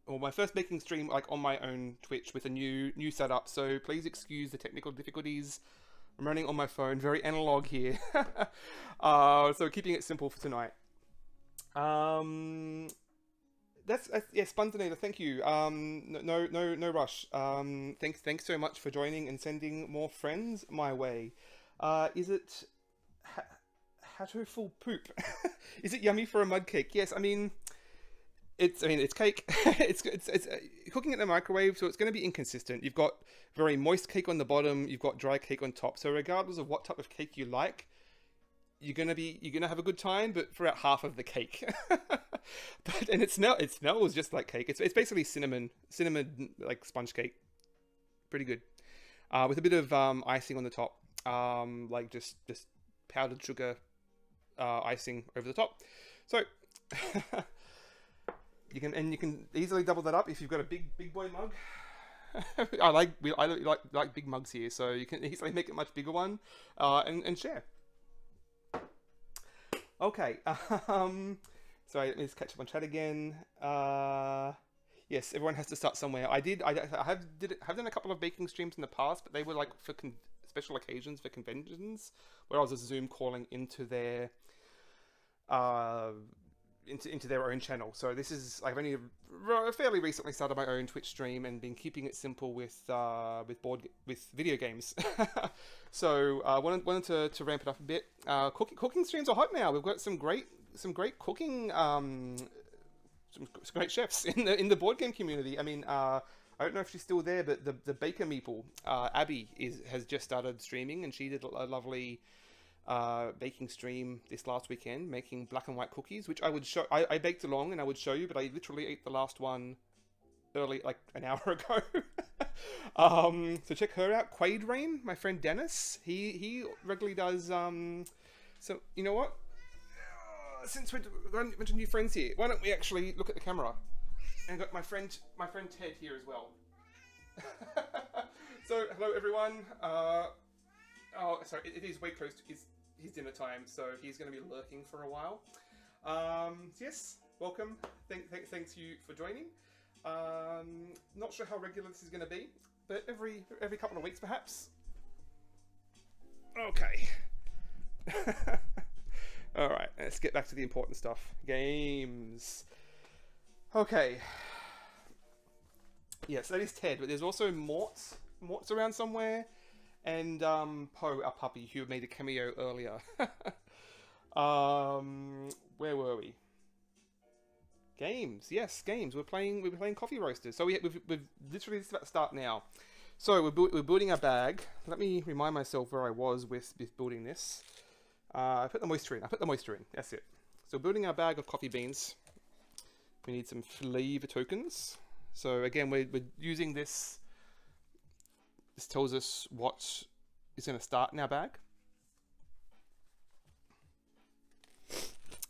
or my first baking stream, like on my own Twitch with a new setup. So please excuse the technical difficulties. I'm running on my phone, very analog here. So keeping it simple for tonight. That's yes, Spuntonator, thank you. No rush. Thanks so much for joining and sending more friends my way. Is it Hatoful poop? Is it yummy for a mud cake? Yes, I mean it's cake. it's cooking it in the microwave, so it's going to be inconsistent. You've got very moist cake on the bottom, you've got dry cake on top. So regardless of what type of cake you like, you're gonna have a good time, but for about half of the cake. And it smells just like cake. It's basically cinnamon like sponge cake. Pretty good, with a bit of icing on the top, like just powdered sugar icing over the top. So you can easily double that up if you've got a big boy mug. I like big mugs here, so you can easily make a much bigger one and share. Okay, sorry, let's catch up on chat again. Yes, everyone has to start somewhere. I have done a couple of baking streams in the past, but they were like for special occasions, for conventions, where I was just Zoom calling into their into their own channel. So this is, I've only fairly recently started my own Twitch stream and been keeping it simple with video games. So wanted to ramp it up a bit. Cooking streams are hot now. We've got some great cooking, some great chefs in the board game community. I mean, I don't know if she's still there, but the Baker Meeple, Abby has just started streaming, and she did a lovely baking stream this last weekend, making black and white cookies, which I would show. I baked along and I would show you, but I literally ate the last one early, like an hour ago. So check her out. Quaid Rain, my friend Dennis, he regularly does. So you know what? Since we're going to mention new friends here, why don't we actually look at the camera? And got my friend Ted here as well. So hello everyone. Oh, sorry, it is way close to his dinner time, so he's going to be lurking for a while. So yes, welcome. Thanks you for joining. Not sure how regular this is going to be, but every couple of weeks perhaps. Okay. All right, let's get back to the important stuff. Games. Okay. Yes, that is Ted, but there's also Mort's around somewhere. And Poe, our puppy, who made a cameo earlier. Where were we? Games, yes, games. We're playing Coffee Roasters. So we've literally just about to start now. So we're building our bag. Let me remind myself where I was with building this. I put the moisture in. That's it. So building our bag of coffee beans. We need some flavor tokens. So again, we're using this. This tells us what is going to start in our bag.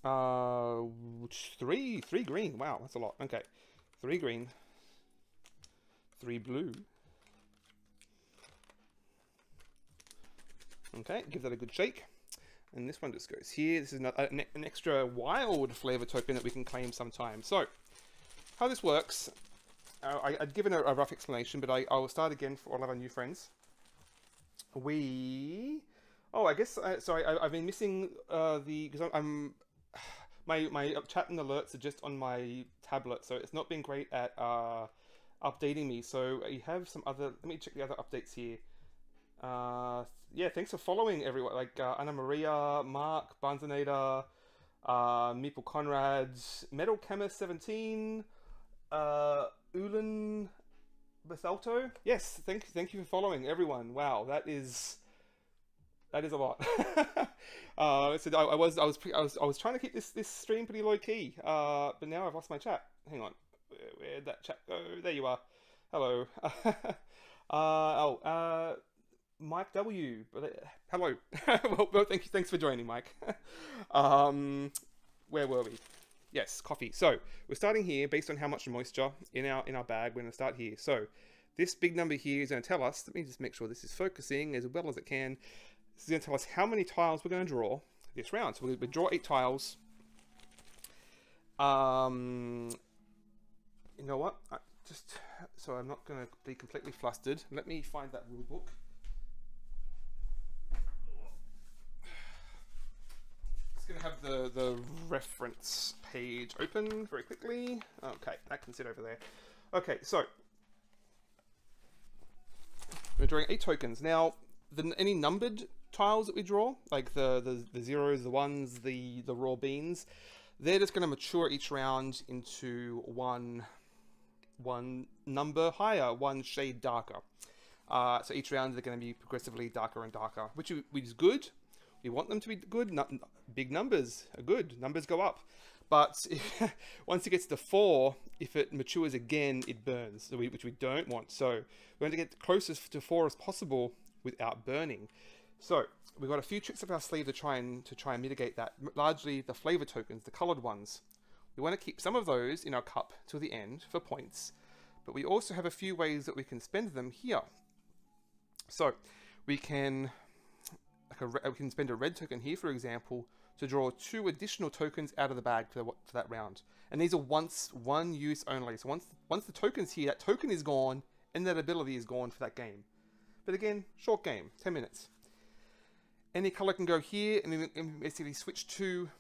3 green. Wow, that's a lot. Okay, 3 green, 3 blue. Okay, give that a good shake. And this one just goes here. This is an extra wild flavor token that we can claim sometime. So, how this works. I'd given a rough explanation, but I will start again for all of our new friends. I guess I've been missing because my chat and alerts are just on my tablet, so it's not been great at updating me. So you have some other. Let me check the other updates here. Yeah, thanks for following everyone, like Anna Maria, Mark, Barnesonator, Meeple Conrad, Metal Chemist 17. Ulan Basalto? Yes, thank you for following everyone. Wow, that is a lot. So I was trying to keep this stream pretty low key. But now I've lost my chat. Hang on, where'd that chat go? There you are. Hello. Mike W. Hello. Well, thanks for joining, Mike. Where were we? Yes, coffee. So we're starting here based on how much moisture in our bag. We're going to start here. So this big number here is going to tell us. Let me just make sure this is focusing as well as it can. This is going to tell us how many tiles we're going to draw this round. So we'll draw 8 tiles. You know what? So I'm not going to be completely flustered. Let me find that rule book. Just going to have the reference page open very quickly. Okay, that can sit over there. Okay, so we're drawing 8 tokens. Now, any numbered tiles that we draw, like the zeros, the ones, the raw beans, they're just going to mature each round into one number higher, one shade darker. So each round they're going to be progressively darker and darker, which is good. We want them to be good. Big numbers are good. Numbers go up. But once it gets to 4, if it matures again, it burns, which we don't want. So we're going to get closest to 4 as possible without burning. So we've got a few tricks up our sleeve to try and mitigate that. Largely the flavor tokens, the colored ones. We want to keep some of those in our cup till the end for points, but we also have a few ways that we can spend them here. So we can spend a red token here, for example, to draw 2 additional tokens out of the bag for that round. And these are one use only. So once the token's here, that token is gone, and that ability is gone for that game. But again, short game, 10 minutes. Any color can go here, and then basically switch 2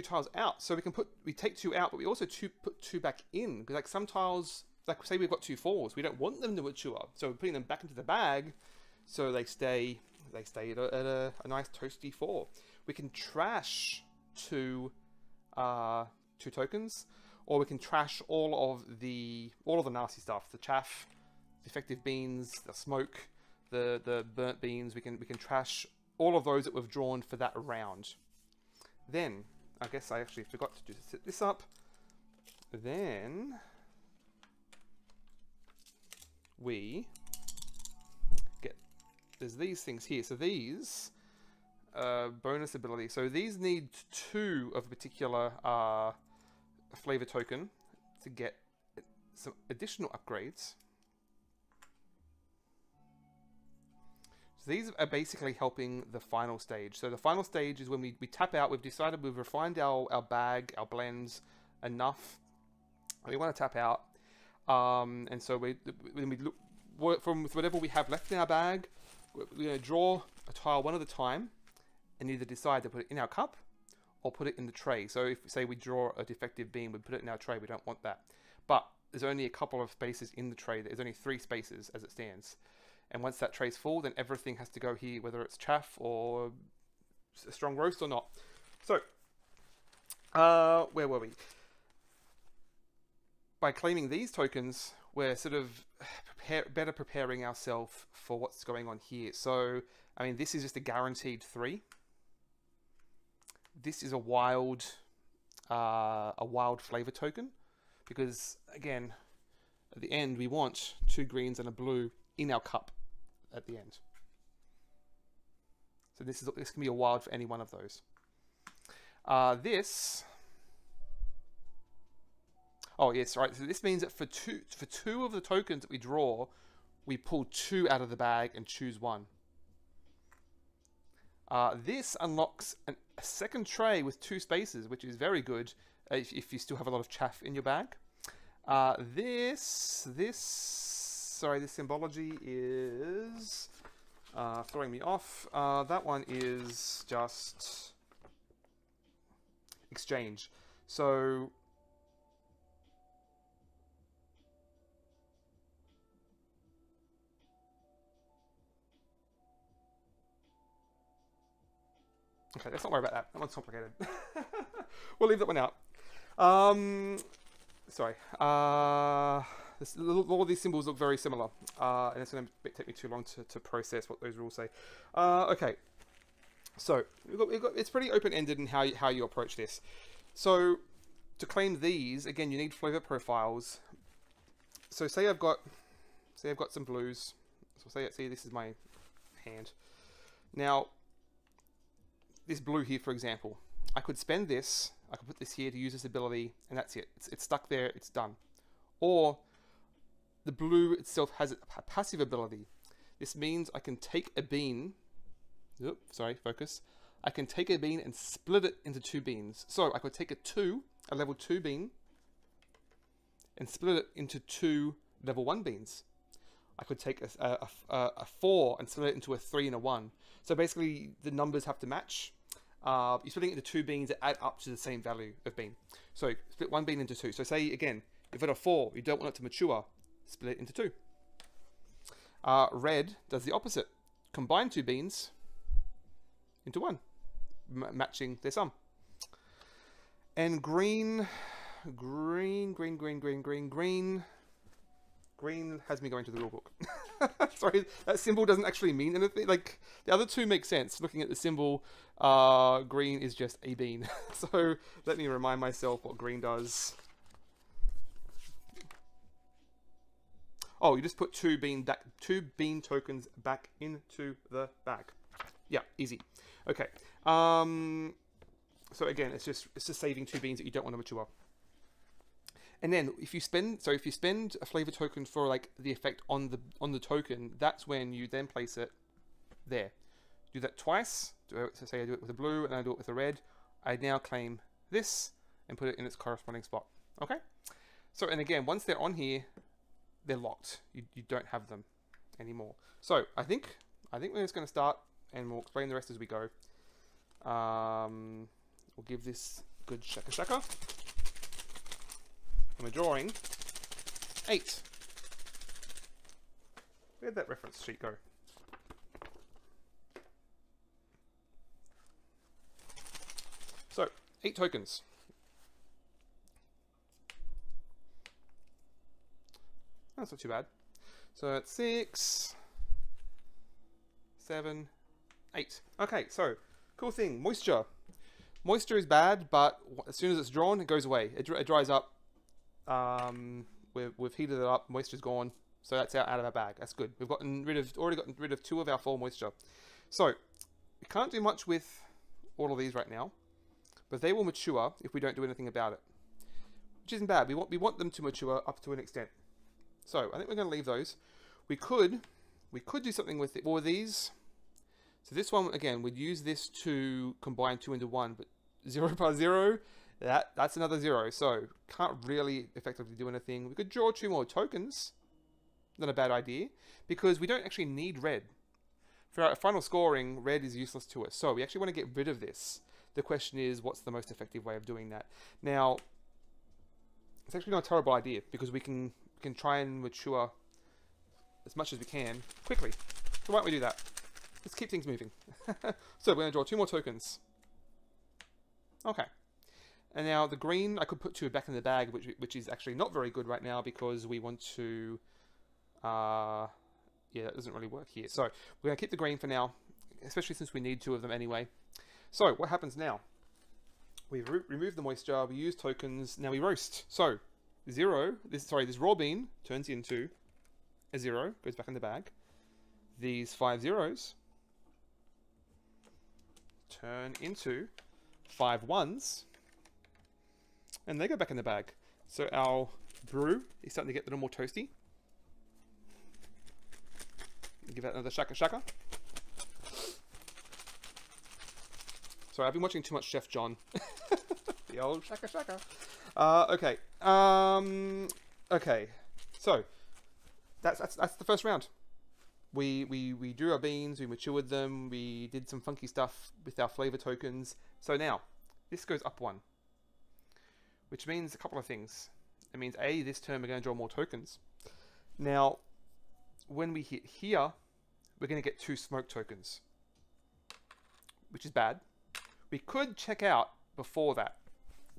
tiles out. So we take 2 out, but we also put 2 back in. Because like some tiles, like say we've got 2 4s, we don't want them to mature, so we're putting them back into the bag, so they stay at a nice toasty 4. We can trash 2 tokens, or we can trash all of the nasty stuff, the chaff, the effective beans, the smoke, the burnt beans. We can trash all of those that we've drawn for that round. Then I guess I actually forgot to set this up. Then we there's these things here. So these bonus ability. So these need 2 of a particular flavor token to get some additional upgrades. So these are basically helping the final stage. So the final stage is when we tap out. We've decided we've refined our bag, our blends enough. We want to tap out, and so when we look from whatever we have left in our bag, we're going to draw a tile one at a time, and either decide to put it in our cup or put it in the tray. So if say we draw a defective bean, we put it in our tray. We don't want that, but there's only a couple of spaces in the tray. There's only 3 spaces as it stands. And once that tray's full, then everything has to go here, whether it's chaff or a strong roast or not. So, where were we? By claiming these tokens, we're sort of better preparing ourselves for what's going on here. So, I mean, this is just a guaranteed 3. This is a wild flavor token, because again, at the end we want 2 greens and a blue in our cup at the end. So this can be a wild for any one of those. Oh yes, right. So this means that for two of the tokens that we draw, we pull 2 out of the bag and choose 1. This unlocks a second tray with 2 spaces, which is very good if you still have a lot of chaff in your bag. This symbology is throwing me off. That one is just exchange. So okay, let's not worry about that. That one's complicated. We'll leave that one out. Sorry. all of these symbols look very similar, and it's going to take me too long to process what those rules say. Okay, so it's pretty open-ended in how you approach this. So to claim these, again, you need flavor profiles. So say I've got some blues. So say this is my hand. Now, this blue here, for example, I could spend this. I could put this here to use this ability, and that's it. It's stuck there. It's done. Or the blue itself has a passive ability. This means I can take a bean. Oops, sorry, focus. I can take a bean and split it into 2 beans. So I could take a level 2 bean, and split it into 2 level 1 beans. I could take a 4 and split it into a 3 and a 1. So basically, the numbers have to match. You're splitting it into 2 beans that add up to the same value of bean. So split 1 bean into 2. So say again, if you've got a 4, you don't want it to mature, split it into 2. Red does the opposite. Combine 2 beans into 1, matching their sum. And green has me going to the rule book. Sorry, that symbol doesn't actually mean anything. Like, the other two make sense. Looking at the symbol, green is just a bean. So let me remind myself what green does. Oh, you just put 2 bean tokens back into the bag. Yeah, easy. Okay. So again, it's just saving 2 beans that you don't want to mature. And then if you spend a flavor token for like the effect on the token, that's when you then place it there. Do that twice. So say I do it with a blue and I do it with a red. I now claim this and put it in its corresponding spot. Okay. So, and again, once they're on here, they're locked. You don't have them anymore. So I think we're just going to start, and we'll explain the rest as we go. We'll give this a good shaka shaka. And we're drawing 8. Where'd that reference sheet go? So 8 tokens. That's not too bad. So it's 6, 7, 8. Okay, so cool thing, moisture. Moisture is bad, but as soon as it's drawn, it goes away. It dries up. We've heated it up. Moisture's gone, so that's out of our bag. That's good. We've already gotten rid of 2 of our 4 moisture. So we can't do much with all of these right now, but they will mature if we don't do anything about it, which isn't bad. We want them to mature up to an extent. So I think we're going to leave those. We could do something with it. Or these. So this one, again, we'd use this to combine 2 into 1, but 0 plus 0, that's another 0. So can't really effectively do anything. We could draw 2 more tokens. Not a bad idea, because we don't actually need red. For our final scoring, red is useless to us. So we actually want to get rid of this. The question is, what's the most effective way of doing that? Now, it's actually not a terrible idea, because we can try and mature as much as we can quickly. So why don't we do that? Let's keep things moving. So we're going to draw 2 more tokens. Okay. And now the green, I could put 2 back in the bag, which is actually not very good right now, because we want to... yeah, that doesn't really work here. So we're going to keep the green for now, especially since we need 2 of them anyway. So what happens now? We've removed the moisture, we use tokens, now we roast. So this raw bean turns into a 0, goes back in the bag. These 5 zeros turn into 5 1s, and they go back in the bag. So our brew is starting to get a little more toasty. Give that another shaka shaka. Sorry, I've been watching too much Chef John. The old shaka shaka. Okay. Okay. So that's the first round. We drew our beans, we matured them, we did some funky stuff with our flavor tokens. So now, this goes up 1. Which means a couple of things. It means A, this turn we're going to draw more tokens. Now, when we hit here, we're going to get 2 smoke tokens. Which is bad. We could check out before that.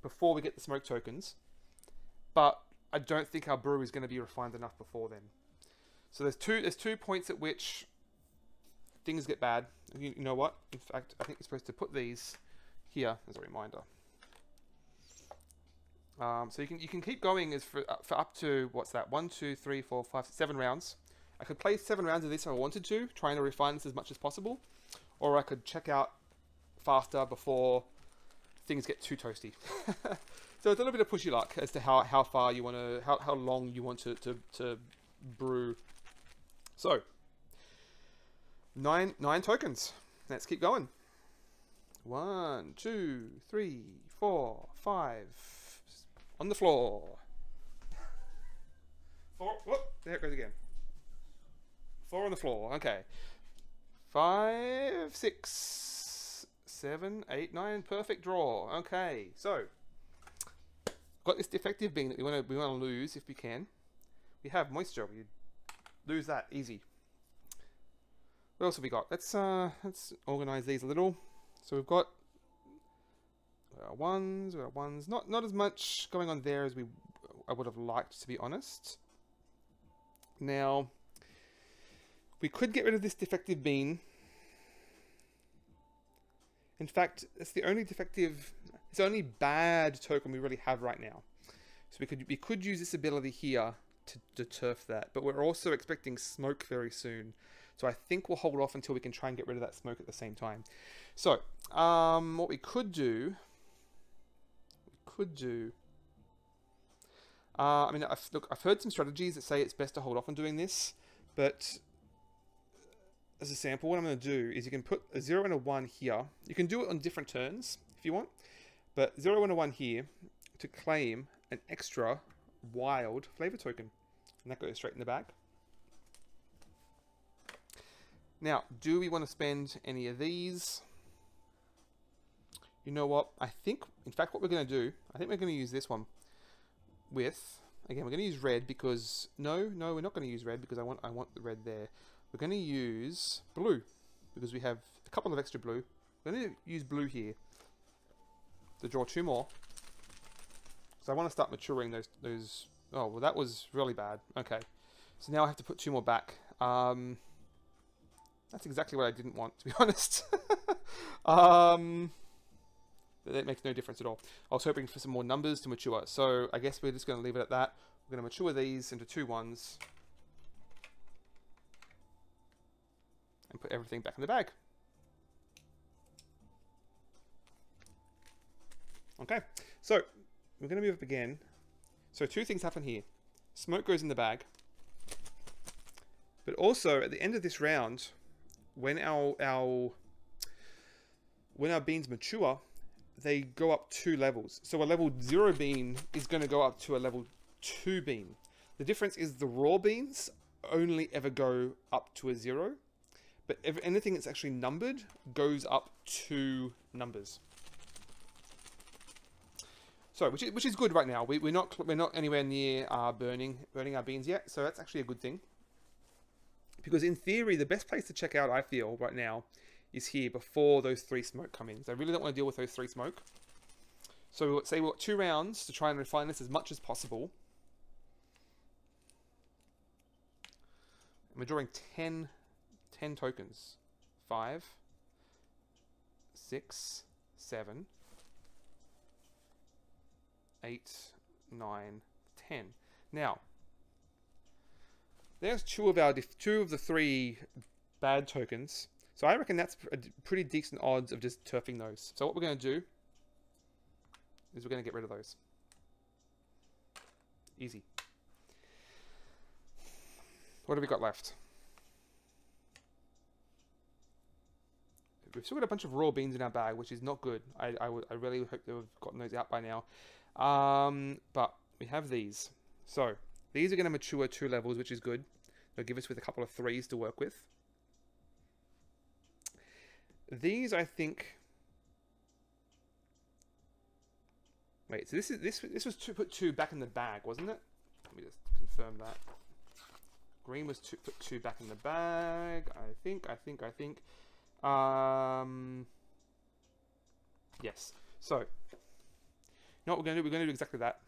Before we get the smoke tokens. But I don't think our brew is going to be refined enough before then. So there's two points at which things get bad. You know what? In fact, I think you're supposed to put these here as a reminder. So you can keep going as for up to, what's that? 1, 2, 3, 4, 5, 7 rounds. I could play 7 rounds of this if I wanted to, trying to refine this as much as possible, or I could check out faster before things get too toasty. So it's a little bit of pushy luck as to how far you want to, how long you want to brew. So 9 tokens. Let's keep going. 1, 2, 3, 4, 5. On the floor. 4. Whoop, there it goes again. 4 on the floor. Okay. 5, 6, 7, 8, 9. Perfect draw. Okay. So got this defective bean that we want to lose if we can. We have moisture. We lose that easy. What else have we got? Let's organize these a little. So we've got our ones. Not as much going on there as I would have liked, to be honest. Now we could get rid of this defective bean. In fact, it's the only bad token we really have right now. So we could use this ability here to turf that, but we're also expecting smoke very soon. So I think we'll hold off until we can try and get rid of that smoke at the same time. So what we could do, I mean, I've heard some strategies that say it's best to hold off on doing this, but as a sample, what I'm going to do is you can put a 0 and a 1 here. You can do it on different turns if you want, but 0 and a 1 here to claim an extra wild flavor token, and that goes straight in the bag. Now, do we want to spend any of these? You know what? I think, in fact, what we're going to do, I think we're going to use this one with, again, we're going to use red because, no, we're not going to use red because I want the red there. We're going to use blue because we have a couple of extra blue. We're going to use blue here to draw 2 more. So I want to start maturing those. Oh, well, that was really bad. Okay. So now I have to put 2 more back. That's exactly what I didn't want, to be honest. That makes no difference at all. I was hoping for some more numbers to mature. So I guess we're just going to leave it at that. We're going to mature these into 2 1s. And put everything back in the bag. Okay, so we're going to move up again. So 2 things happen here. Smoke goes in the bag. But also, at the end of this round, when our beans mature, they go up 2 levels. So a level 0 bean is going to go up to a level 2 bean. The difference is the raw beans only ever go up to a 0. But anything that's actually numbered goes up 2 numbers. So, which is good right now. We're not anywhere near burning our beans yet. So that's actually a good thing. Because in theory, the best place to check out, I feel, right now, is here before those 3 smoke come in. So I really don't want to deal with those 3 smoke. So say we've got 2 rounds to try and refine this as much as possible. And we're drawing 10 tokens. 5, 6, 7, 8, 9, 10. Now, there's 2 of the 3 bad tokens. So I reckon that's a pretty decent odds of just turfing those. So what we're going to do is we're going to get rid of those. Easy. What have we got left? We've still got a bunch of raw beans in our bag, which is not good. I really hope they've gotten those out by now. But we have these. So these are going to mature 2 levels, which is good. They'll give us with a couple of 3s to work with. These, I think. Wait, so this was to put 2 back in the bag, wasn't it? Let me just confirm that. Green was to put 2 back in the bag. I think. Yes. So, you know what we're going to do? We're going to do exactly that.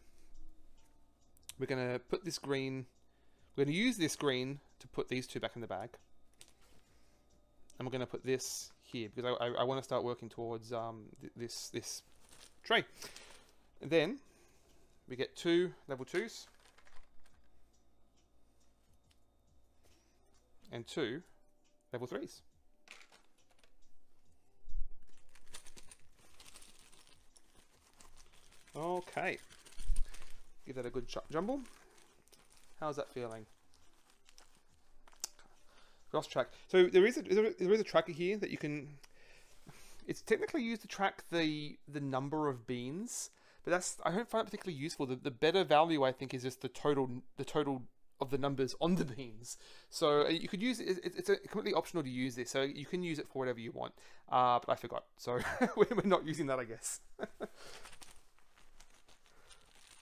we're going to put this green, we're going to use this green to put these two back in the bag. And we're going to put this here, because I want to start working towards this tray. And then we get 2 level 2s. And 2 level 3s. Okay. Give that a good jumble. How's that feeling? Cross track. So there is a tracker here that you can. It's technically used to track the number of beans, but I don't find it particularly useful. The better value, I think, is just the total of the numbers on the beans. So you could use it. It's completely optional to use this, so you can use it for whatever you want. But I forgot, so we're not using that, I guess.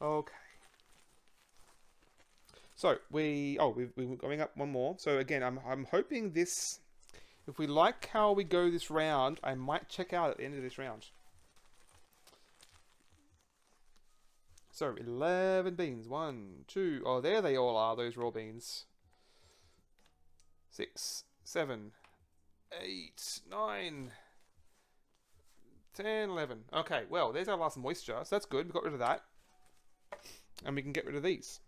Okay. So we're going up one more. So again, I'm hoping this. If we like how we go this round, I might check out at the end of this round. So 11 beans. 1, 2. Oh, there they all are. Those raw beans. 6, 7, 8, 9, 10, 11. Okay. Well, there's our last moisture. So that's good. We got rid of that, and we can get rid of these.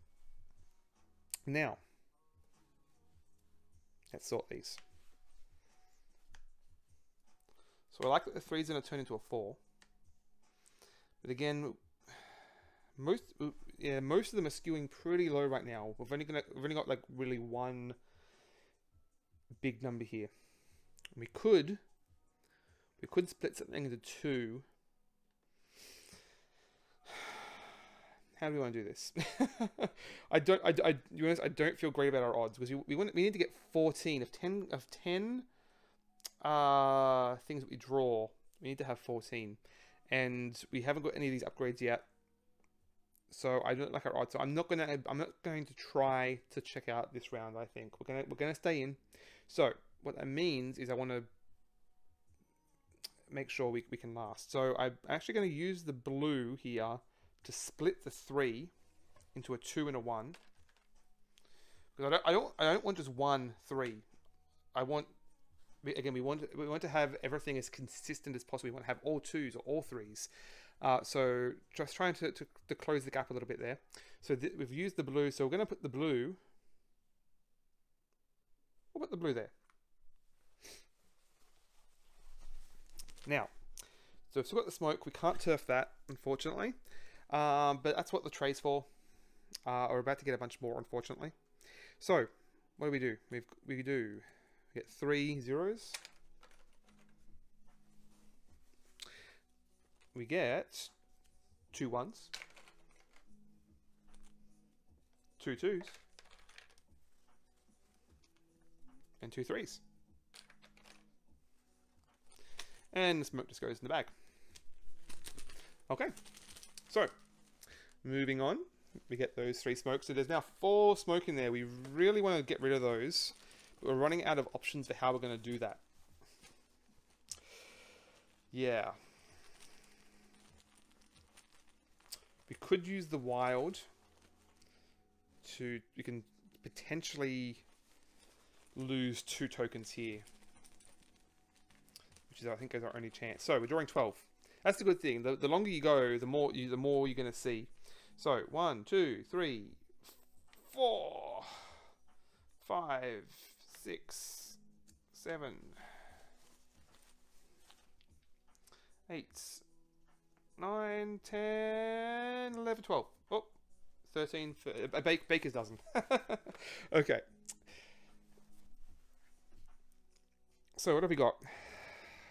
Now, let's sort these. So I like that the 3 is going to turn into a 4. But again, most of them are skewing pretty low right now. We've only got like really one big number here. We could split something into 2. How do we want to do this? I don't feel great about our odds, because we need to get 14 of 10 things that we draw. We need to have 14, and we haven't got any of these upgrades yet. So I don't like our odds. So I'm not going to try to check out this round. I think we're gonna stay in. So what that means is I want to make sure we can last. So I'm actually going to use the blue here to split the 3 into a 2 and a 1, because I don't want just 1 3. I want, again, we want to have everything as consistent as possible. We want to have all 2s or all 3s. So just trying to close the gap a little bit there. So we've used the blue, so we're going to put the blue. We'll put the blue there. Now, so we've still got the smoke. We can't turf that, unfortunately. But that's what the tray's for. We're about to get a bunch more, unfortunately. So, what do? We get 3 zeros. We get 2 1s, 2 2s, and 2 3s. And the smoke just goes in the bag. Okay. So, moving on, we get those 3 smokes. So there's now 4 smoke in there. We really want to get rid of those, but we're running out of options for how we're going to do that. Yeah. We could use the wild to... We can potentially lose 2 tokens here, which is, I think, is our only chance. So we're drawing 12. That's the good thing. The longer you go, the more you're going to see. So 1, 2, 3, 4, 5, 6, 7, 8, 9, 10, 11, 12. Oh, 13. A baker's dozen. Okay. So what have we got?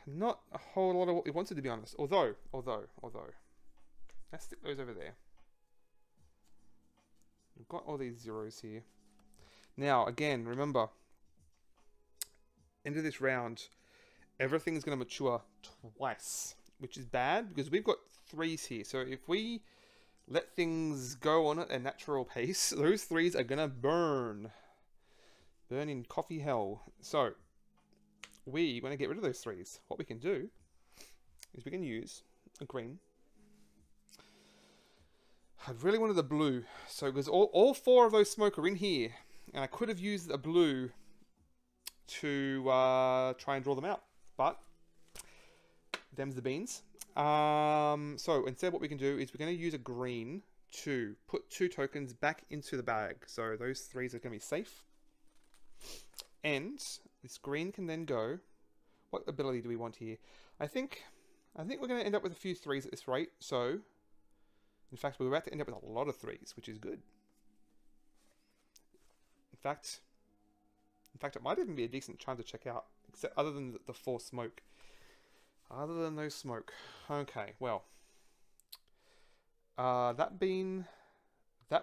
Not a whole lot of what we wanted, to be honest. Although, let's stick those over there. We've got all these zeros here. Now, again, remember, end of this round, everything's going to mature twice, which is bad because we've got 3s here. So if we let things go on at a natural pace, those 3s are going to burn in coffee hell. So we want to get rid of those 3s. What we can do is we can use a green. I really wanted the blue. So because all four of those smoke are in here. And I could have used a blue to try and draw them out. But them's the beans. So instead what we can do is we're going to use a green to put 2 tokens back into the bag. So those 3s are going to be safe. And this green can then go. What ability do we want here? I think we're going to end up with a few 3s at this rate. So, in fact, we're about to end up with a lot of 3s, which is good. In fact, it might even be a decent chance to check out, except other than the 4 smoke. Other than those smoke. Okay, well. That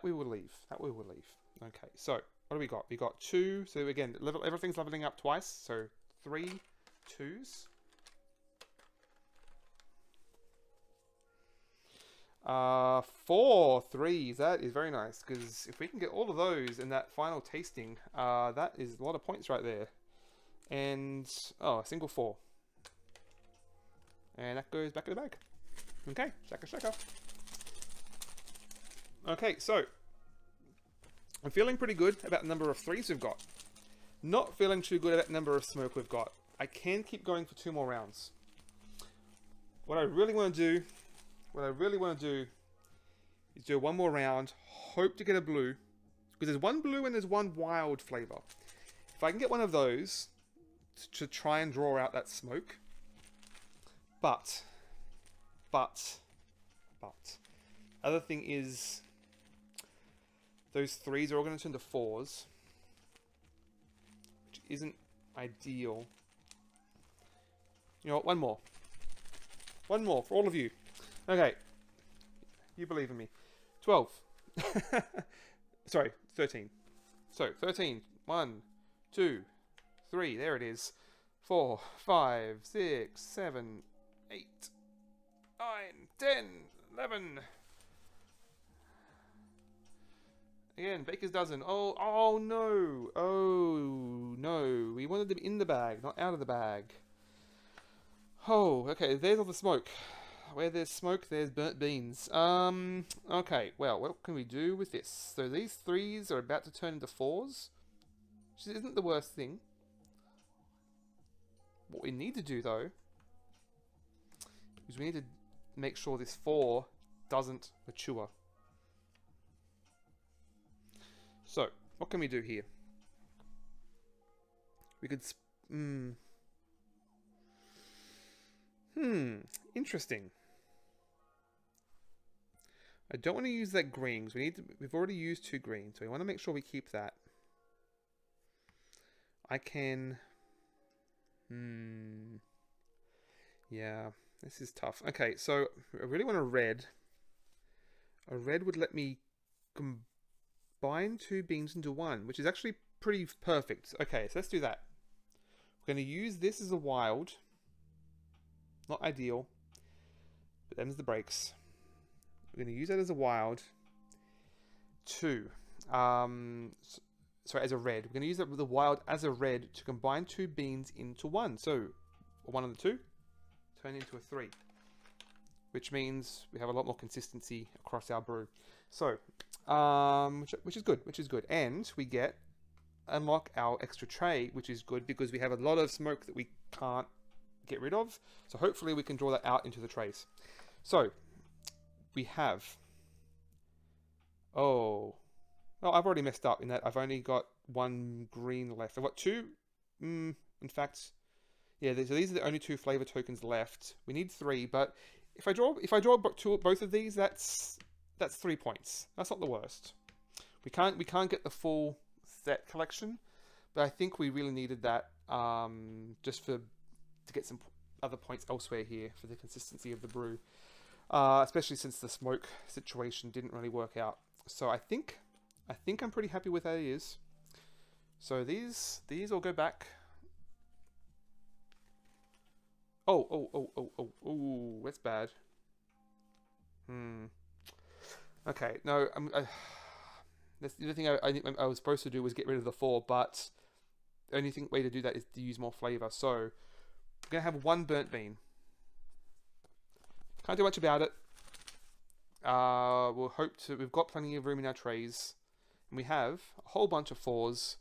we will leave. Okay, so what do we got? We got 2. So again, everything's leveling up twice. So 3 2s. 4 3s. That is very nice, because if we can get all of those in that final tasting, that is a lot of points right there. And a single 4. And that goes back in the bag. Okay, shaka. Okay, so I'm feeling pretty good about the number of 3s we've got. Not feeling too good about the number of smoke we've got. I can keep going for 2 more rounds. What I really want to do is do 1 more round, hope to get a blue, because there's 1 blue and there's 1 wild flavor. If I can get one of those to try and draw out that smoke, but, other thing is, those 3s are all going to turn to 4s, which isn't ideal. You know what, 1 more. 1 more for all of you. Okay. You believe in me. 12. Sorry, 13. So, 13. 1, 2, 3. There it is. 4, 5, 6, 7, 8, 9, 10, 11. Again, Baker's dozen. Oh no. Oh no. We wanted them in the bag, not out of the bag. Oh, okay. There's all the smoke. Where there's smoke, there's burnt beans. Okay. Well, what can we do with this? So these 3s are about to turn into 4s, which isn't the worst thing. What we need to do, though, is we need to make sure this 4 doesn't mature. So, what can we do here? We could... Interesting. I don't want to use that green, because we've already used 2 greens, so we want to make sure we keep that. I can... Yeah, this is tough. Okay, so I really want a red. A red would let me combine 2 beans into 1, which is actually pretty perfect. Okay, so let's do that. We're going to use this as a wild. Not ideal, but them's the breaks. We're going to use that as a wild to, sorry, as a red. We're going to use that with the wild as a red to combine 2 beans into 1. So, 1 of the 2 turn into a 3, which means we have a lot more consistency across our brew. So, which is good. And we get unlock our extra tray, which is good because we have a lot of smoke that we can't get rid of. So hopefully we can draw that out into the trays. So we have, oh, I've already messed up in that I've only got 1 green left. I've got 2, in fact, yeah, so these are the only 2 flavor tokens left. We need 3, but if I draw both of these, that's 3 points. That's not the worst. We can't get the full set collection, but I think we really needed that just to get some other points elsewhere here for the consistency of the brew, especially since the smoke situation didn't really work out. So I think I'm pretty happy with how it is. So these all go back. Oh, that's bad. Okay, no, that's the other thing I was supposed to do was get rid of the 4, but the only way to do that is to use more flavor. So we're gonna have 1 burnt bean. Can't do much about it. we'll hope to. We've got plenty of room in our trays, and we have a whole bunch of 4s,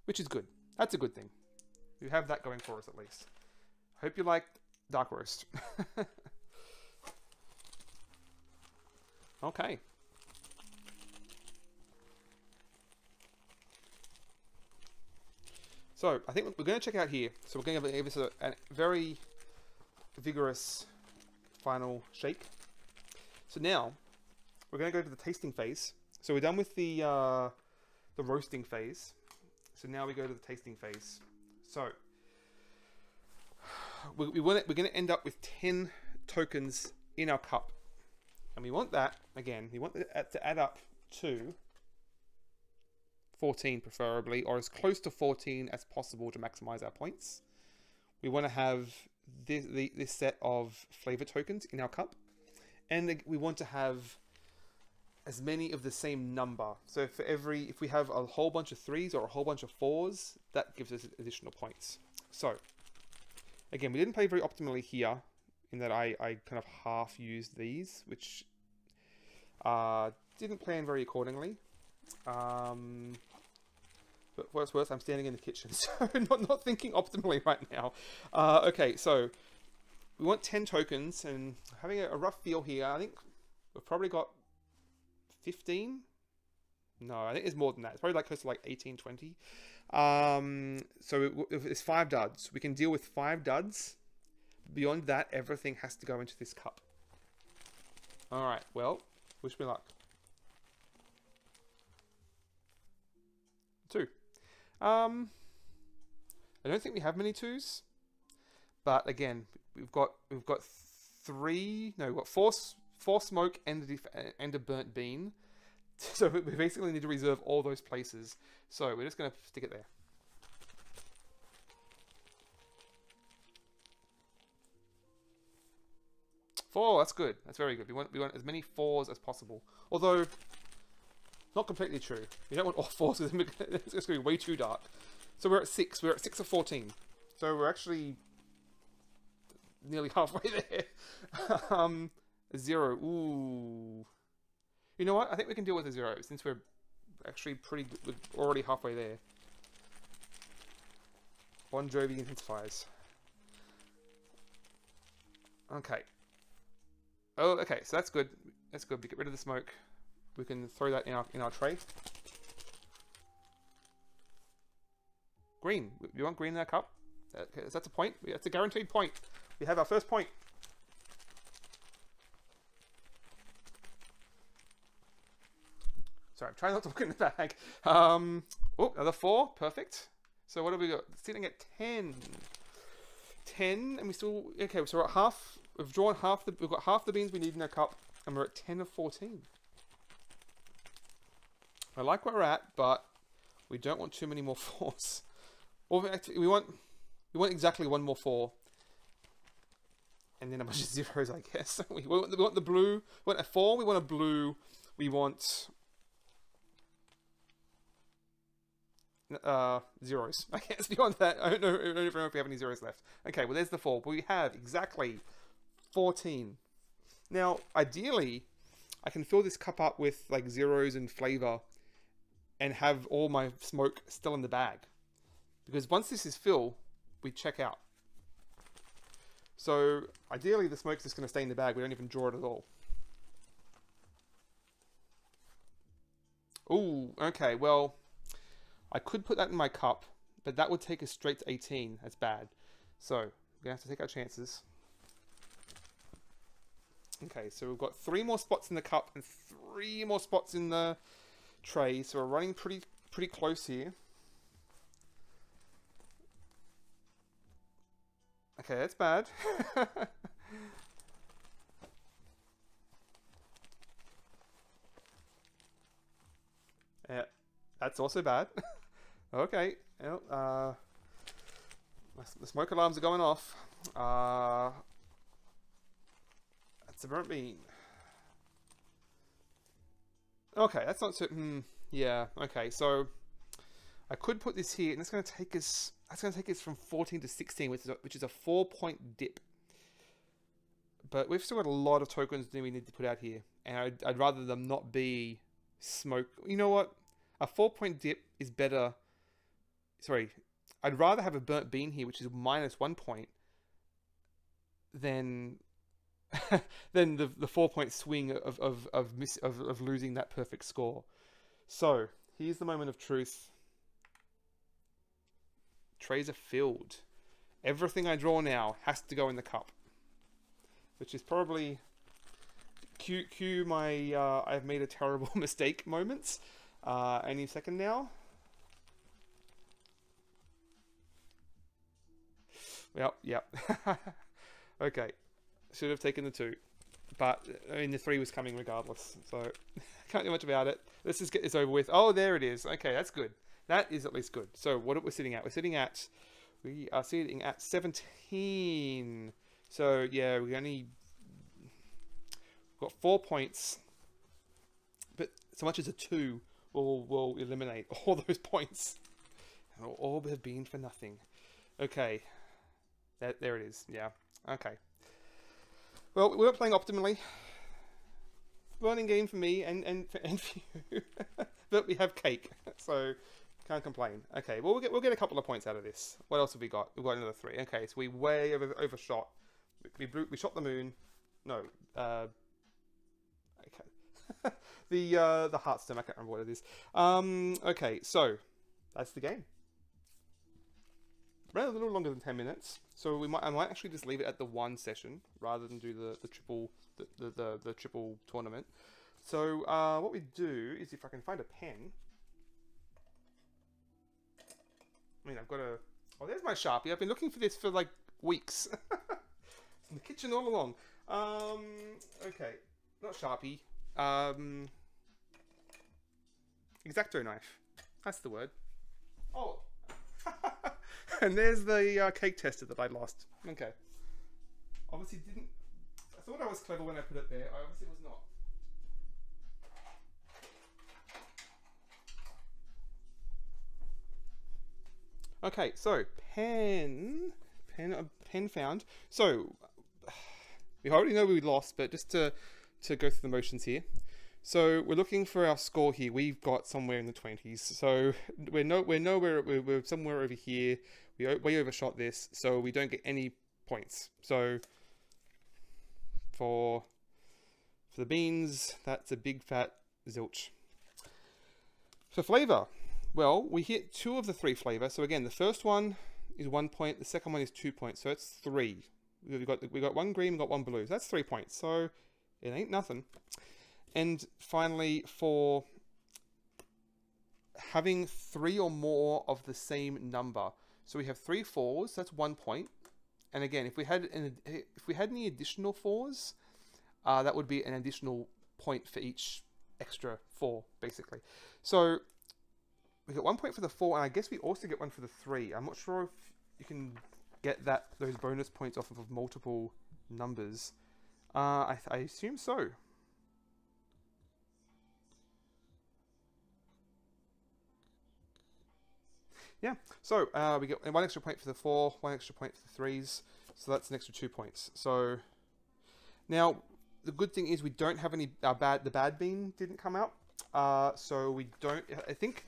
which is good. That's a good thing. We have that going for us at least. Hope you liked Dark Roast. Okay. So I think we're going to check out here. So we're going to give this a very vigorous final shake. So now we're going to go to the tasting phase. So we're done with the roasting phase. So now we go to the tasting phase. So we're going to end up with 10 tokens in our cup, and we want that again. We want that to add up to 14 preferably, or as close to 14 as possible to maximize our points. We want to have this set of flavor tokens in our cup, and we want to have as many of the same number. So if we have a whole bunch of 3s or a whole bunch of 4s, that gives us additional points. So again, we didn't play very optimally here in that I kind of half used these, which didn't plan very accordingly. But what's worse, I'm standing in the kitchen, so not thinking optimally right now. Okay, so we want 10 tokens, and having a rough feel here. I think we've probably got 15. No, I think it's more than that. It's probably like close to like 18, 20. So if it's 5 duds, we can deal with 5 duds. Beyond that, everything has to go into this cup. All right. Well, wish me luck. 2. I don't think we have many 2s, but again, we've got 3. No, we've got 4 smoke and a burnt bean. So we basically need to reserve all those places. So we're just going to stick it there. Four, that's good. That's very good. We want as many 4s as possible. Although, not completely true. We don't want all 4s because it's going to be way too dark. So we're at 6. We're at 6 of 14. So we're actually nearly halfway there. 0. Ooh. You know what? I think we can deal with a 0 since we're actually pretty good. We're already halfway there. Bon Jovi intensifies. Okay. Oh, okay. So that's good. That's good. We get rid of the smoke. We can throw that in our tray. Green. You want green in our cup? Okay, that's a point. That's a guaranteed point. We have our first point. Sorry, I'm trying not to look in the bag. Oh, another 4. Perfect. So what have we got? Sitting at 10. 10, and we still... Okay, so we're at half... We've drawn half the... We've got half the beans we need in our cup, and we're at 10 of 14. I like where we're at, but we don't want too many more 4s. Or we want exactly 1 more 4. And then a bunch of 0s, I guess. We want the blue. We want a 4. We want a blue. We want... 0s. I guess beyond that, I don't know if we have any 0s left. Okay, well there's the 4. But we have exactly 14. Now, ideally, I can fill this cup up with like 0s and flavor and have all my smoke still in the bag. Because once this is full, we check out. So, ideally the smoke's just going to stay in the bag. We don't even draw it at all. Ooh, okay, well... I could put that in my cup, but that would take us straight to 18. That's bad. So, we're going to have to take our chances. Okay, so we've got 3 more spots in the cup and 3 more spots in the tray. So we're running pretty close here. Okay, that's bad. Yeah, that's also bad. Okay, well, the smoke alarms are going off. That's a burnt bean. Okay, that's not so... yeah, okay, so I could put this here, and that's going to take us... That's going to take us from 14 to 16, which is a 4-point dip. But we've still got a lot of tokens that we need to put out here. and I'd rather them not be smoke. You know what? A 4-point dip is better. Sorry, I'd rather have a burnt bean here, which is -1 point, than than the 4-point swing of losing that perfect score. So here's the moment of truth. Trays are filled. Everything I draw now has to go in the cup, which is probably cue my I've made a terrible mistake moments. Any second now. Yep. Okay, should have taken the 2, but I mean the 3 was coming regardless, so can't do much about it. Let's just get this over with. Oh, there it is. Okay, that's good. That is at least good. So what are we sitting at? We are sitting at 17. So yeah, we only got 4 points, but so much as a 2 will eliminate all those points. It'll all have been for nothing. Okay, there it is. Yeah. Okay. Well, we weren't playing optimally. Learning game for me and for you, but we have cake, so can't complain. Okay, well we'll get a couple of points out of this. What else have we got? We've got another 3. Okay, so we way overshot. We shot the moon. No. Okay. the Hearthstone. I can't remember what it is. Okay, so that's the game. Ran a little longer than 10 minutes, so I might actually just leave it at the 1 session rather than do the triple tournament. So what we do is, if I can find a pen. I mean, I've got a. Oh, there's my Sharpie. I've been looking for this for like weeks. In the kitchen all along. Okay, not Sharpie. X-Acto knife. That's the word. Oh. And there's the cake tester that I lost. Okay. Obviously didn't... I thought I was clever when I put it there. I obviously was not. Okay, so pen found. So we already know we lost, but just to go through the motions here. So we're looking for our score here. We've got somewhere in the 20s. So we're somewhere over here. We way overshot this, so we don't get any points. So for the beans, that's a big fat zilch. For flavor, well, we hit 2 of the 3 flavor. So again, the first one is 1 point. The second one is 2 points. So it's 3. We got 1 green, we got 1 blue. So that's 3 points. So it ain't nothing. And finally, for having 3 or more of the same number. So we have 3 4s. That's 1 point. And again, if we had any additional 4s, that would be an additional point for each extra 4, basically. So we got 1 point for the 4, and I guess we also get 1 for the 3. I'm not sure if you can get those bonus points off of multiple numbers. I assume so. Yeah, so we get 1 extra point for the 4, 1 extra point for the 3s, so that's an extra 2 points. So now the good thing is we don't have any the bad bean didn't come out, so we don't. I think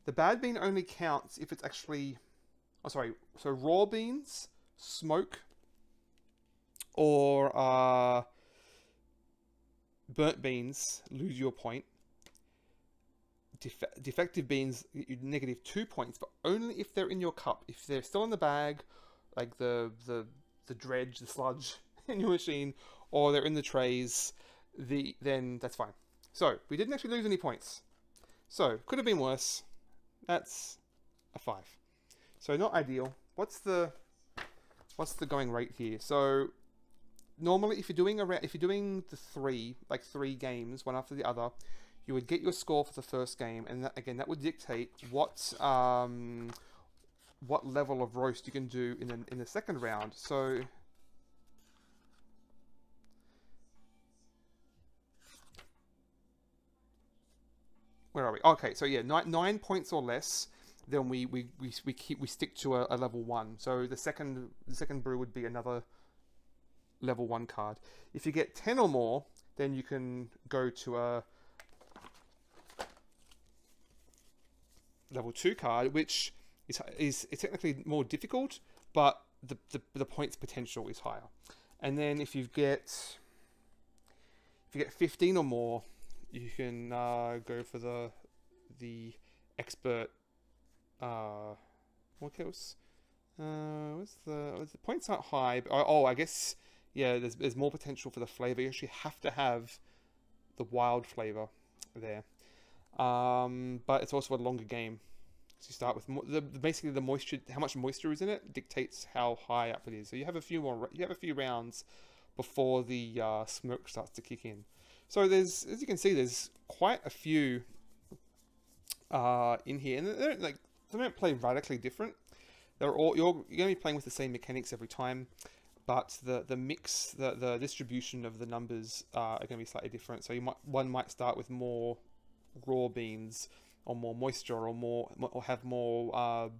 the bad bean only counts if it's actually, oh sorry, so raw beans, smoke, or burnt beans lose your point. Defective beans, you negative 2 points, but only if they're in your cup. If they're still in the bag, like the dredge, the sludge in your machine, or they're in the trays, then that's fine. So we didn't actually lose any points. So could have been worse. That's a 5. So not ideal. What's the going rate here? So normally, if you're doing the 3 games, one after the other, you would get your score for the first game, and that would dictate what level of roast you can do in the second round. So where are we? Okay, so yeah, 9 points or less, then we stick to a level 1. So the second brew would be another level 1 card. If you get 10 or more, then you can go to a level 2 card, which is technically more difficult, but the points potential is higher. And then if you get 15 or more, you can go for the expert. What else? What's the points aren't high, but, I guess, yeah, there's more potential for the flavor. You actually have to have the wild flavor there, but it's also a longer game. So you start with basically the moisture, how much moisture is in it dictates how high up it is. So you have a few rounds before the smoke starts to kick in. So as you can see, there's quite a few in here, and they don't play radically different. You're going to be playing with the same mechanics every time, but the mix, the distribution of the numbers are going to be slightly different. So one might start with more raw beans, or more moisture, or have more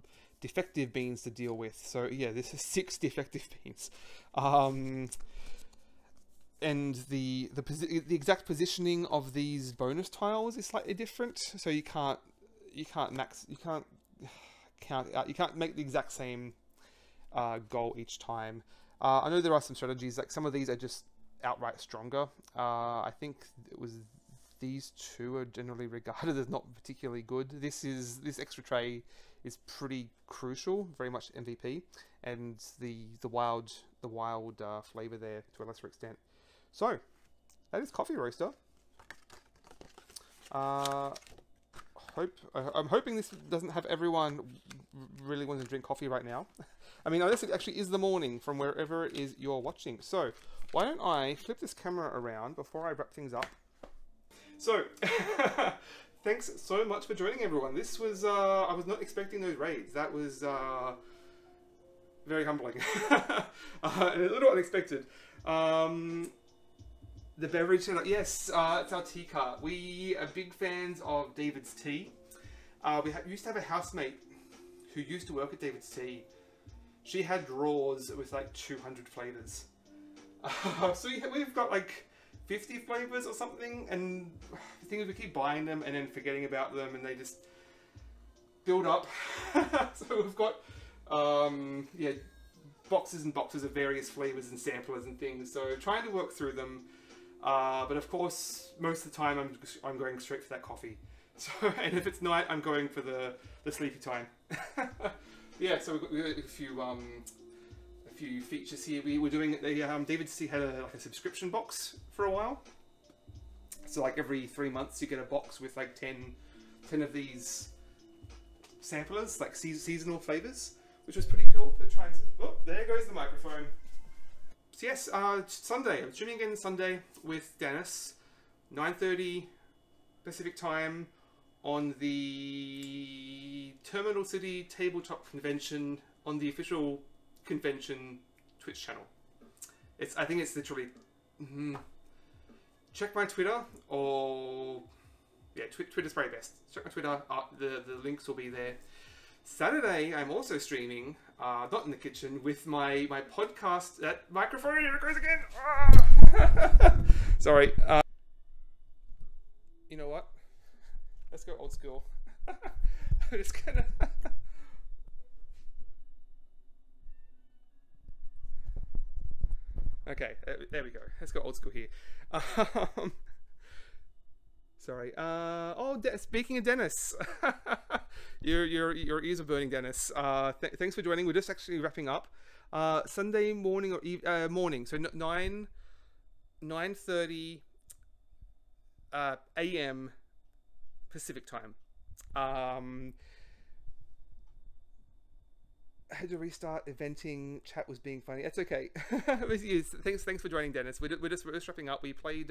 defective beans to deal with. So yeah, this is 6 defective beans, and the exact positioning of these bonus tiles is slightly different. So you can't make the exact same goal each time. I know there are some strategies, like some of these are just outright stronger. I think it was these two are generally regarded as not particularly good. This extra tray is pretty crucial, very much MVP, and the wild flavor there to a lesser extent. So that is Coffee Roaster. I'm hoping this doesn't have everyone really wanting to drink coffee right now. I mean, this actually is the morning from wherever it is you're watching. So why don't I flip this camera around before I wrap things up. So thanks so much for joining, everyone. This was, I was not expecting those raids. That was very humbling and a little unexpected. The beverage setup, yes, it's our tea cart. We are big fans of David's Tea. We used to have a housemate who used to work at David's Tea. She had drawers with like 200 flavors. So we've got like 50 flavors or something, and the thing is we keep buying them and then forgetting about them, and they just build up. So we've got yeah, boxes and boxes of various flavors and samplers and things, so trying to work through them. But of course, most of the time I'm going straight for that coffee. So, and if it's night, I'm going for the sleepy time. Yeah, so we've got a few features here. We were doing David's Tea had like a subscription box for a while. So like every 3 months you get a box with like 10 of these samplers, like seasonal flavors, which was pretty cool to try and... Oh, there goes the microphone. So yes, Sunday. I'm streaming again Sunday with Dennis, 9:30 Pacific time on the Terminal City Tabletop Convention on the official convention Twitch channel. I think it's literally... check my Twitter, or... Yeah, Twitter's probably best. Check my Twitter, the links will be there. Saturday, I'm also streaming, not in the kitchen, with my podcast. That microphone, here it goes again! Ah! Sorry. You know what? Let's go old school. I'm just gonna... Okay, there we go. Let's go old school here. Sorry. Speaking of Dennis, your ears are burning, Dennis. Thanks for joining. We're just actually wrapping up. Sunday morning or morning, so 9:30 a.m. Pacific time. I had to restart eventing. Chat was being funny. That's okay. Thanks for joining, Dennis. We're just wrapping up. We played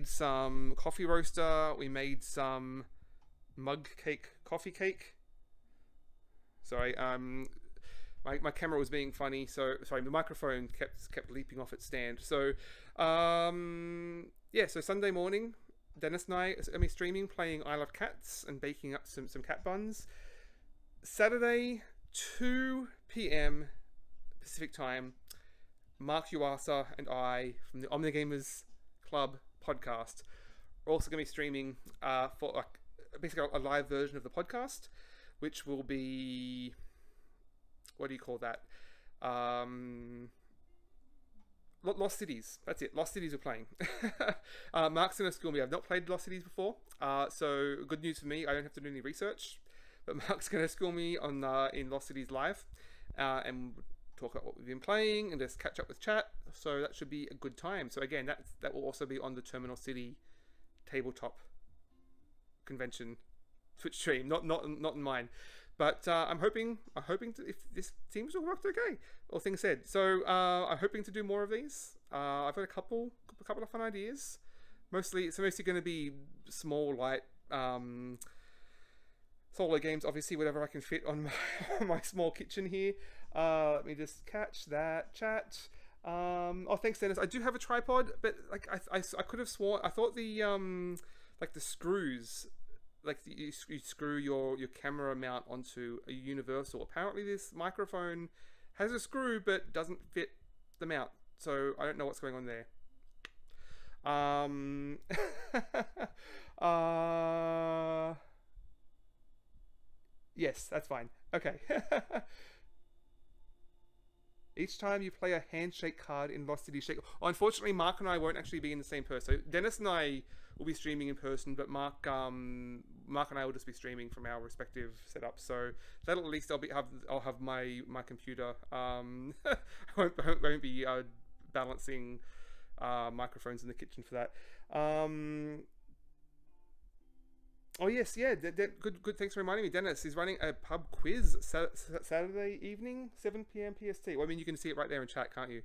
some Coffee Roaster. We made some mug cake, coffee cake. Sorry, my camera was being funny, so sorry, the microphone kept leaping off its stand. So yeah, so Sunday morning, Dennis and I are going to be streaming, playing I Love Cats and baking up some cat buns. Saturday, 2 p.m. Pacific time, Mark Yuasa and I from the Omnigamers Club podcast. We're also going to be streaming for like basically a live version of the podcast, which will be, what do you call that? Lost Cities. That's it. Lost Cities we're playing. Mark's going to school me. I've not played Lost Cities before, so good news for me. I don't have to do any research. But Mark's going to school me on in Lost Cities Live, and talk about what we've been playing and just catch up with chat. So that should be a good time. So again, that will also be on the Terminal City tabletop convention Twitch stream, not in mine. But I'm hoping to, if this seems to have worked okay, all things said. So I'm hoping to do more of these. I've got a couple of fun ideas. It's mostly going to be small, light solo games. Obviously, whatever I can fit on my small kitchen here. Let me just catch that chat. Oh, thanks, Dennis. I do have a tripod, but like I could have sworn I thought the like the screws. Like you screw your camera mount onto a universal. Apparently this microphone has a screw but doesn't fit the mount. So I don't know what's going on there. Yes, that's fine. Okay. Each time you play a handshake card in Lost City Shake. Oh, unfortunately, Mark and I won't actually be in the same person. So Dennis and I will be streaming in person, but Mark and I will just be streaming from our respective setups. So that'll at least I'll have my computer. I won't be balancing microphones in the kitchen for that. Oh yes, yeah. Good. Thanks for reminding me. Dennis, he's running a pub quiz Saturday evening, 7 p.m. PST. Well, I mean, you can see it right there in chat, can't you?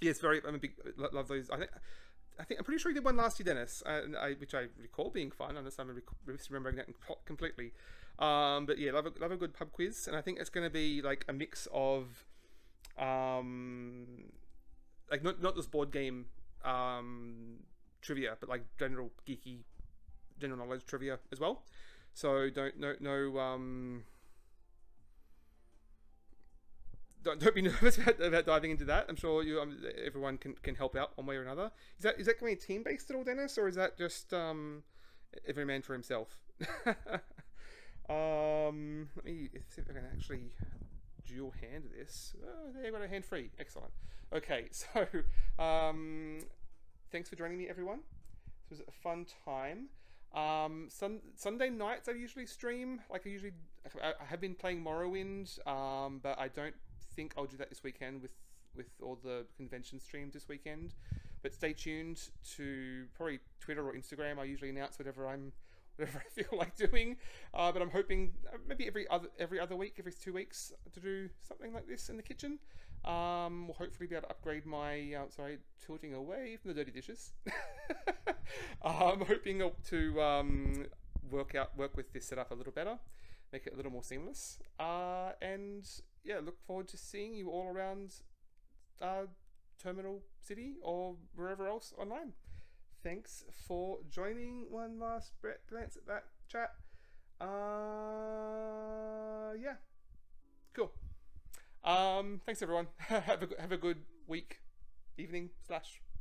Yes, I'm a big love those. I think I'm pretty sure he did one last year, Dennis, which I recall being fun. Unless I'm remembering that completely. But yeah, love a good pub quiz, and I think it's going to be like a mix of, like not just board game trivia, but like general knowledge trivia as well. So don't be nervous about diving into that. I'm sure everyone can help out one way or another. Is that going to be team based at all, Dennis, or is that just every man for himself? Let me see if I can actually dual hand this. Oh, there you got a hand free. Excellent. Okay, so thanks for joining me, everyone. This was a fun time. Sunday nights I usually stream. I have been playing Morrowind, but I don't think I'll do that this weekend with all the convention streams this weekend. But stay tuned to probably Twitter or Instagram. I usually announce whatever I feel like doing. But I'm hoping maybe every other week, every 2 weeks, to do something like this in the kitchen. We'll hopefully be able to upgrade my tilting away from the dirty dishes. I'm hoping to work with this setup a little better, make it a little more seamless, and yeah, look forward to seeing you all around Terminal City or wherever else online. Thanks for joining. One last glance at that chat. Yeah, cool. Thanks everyone. Have a good week, evening /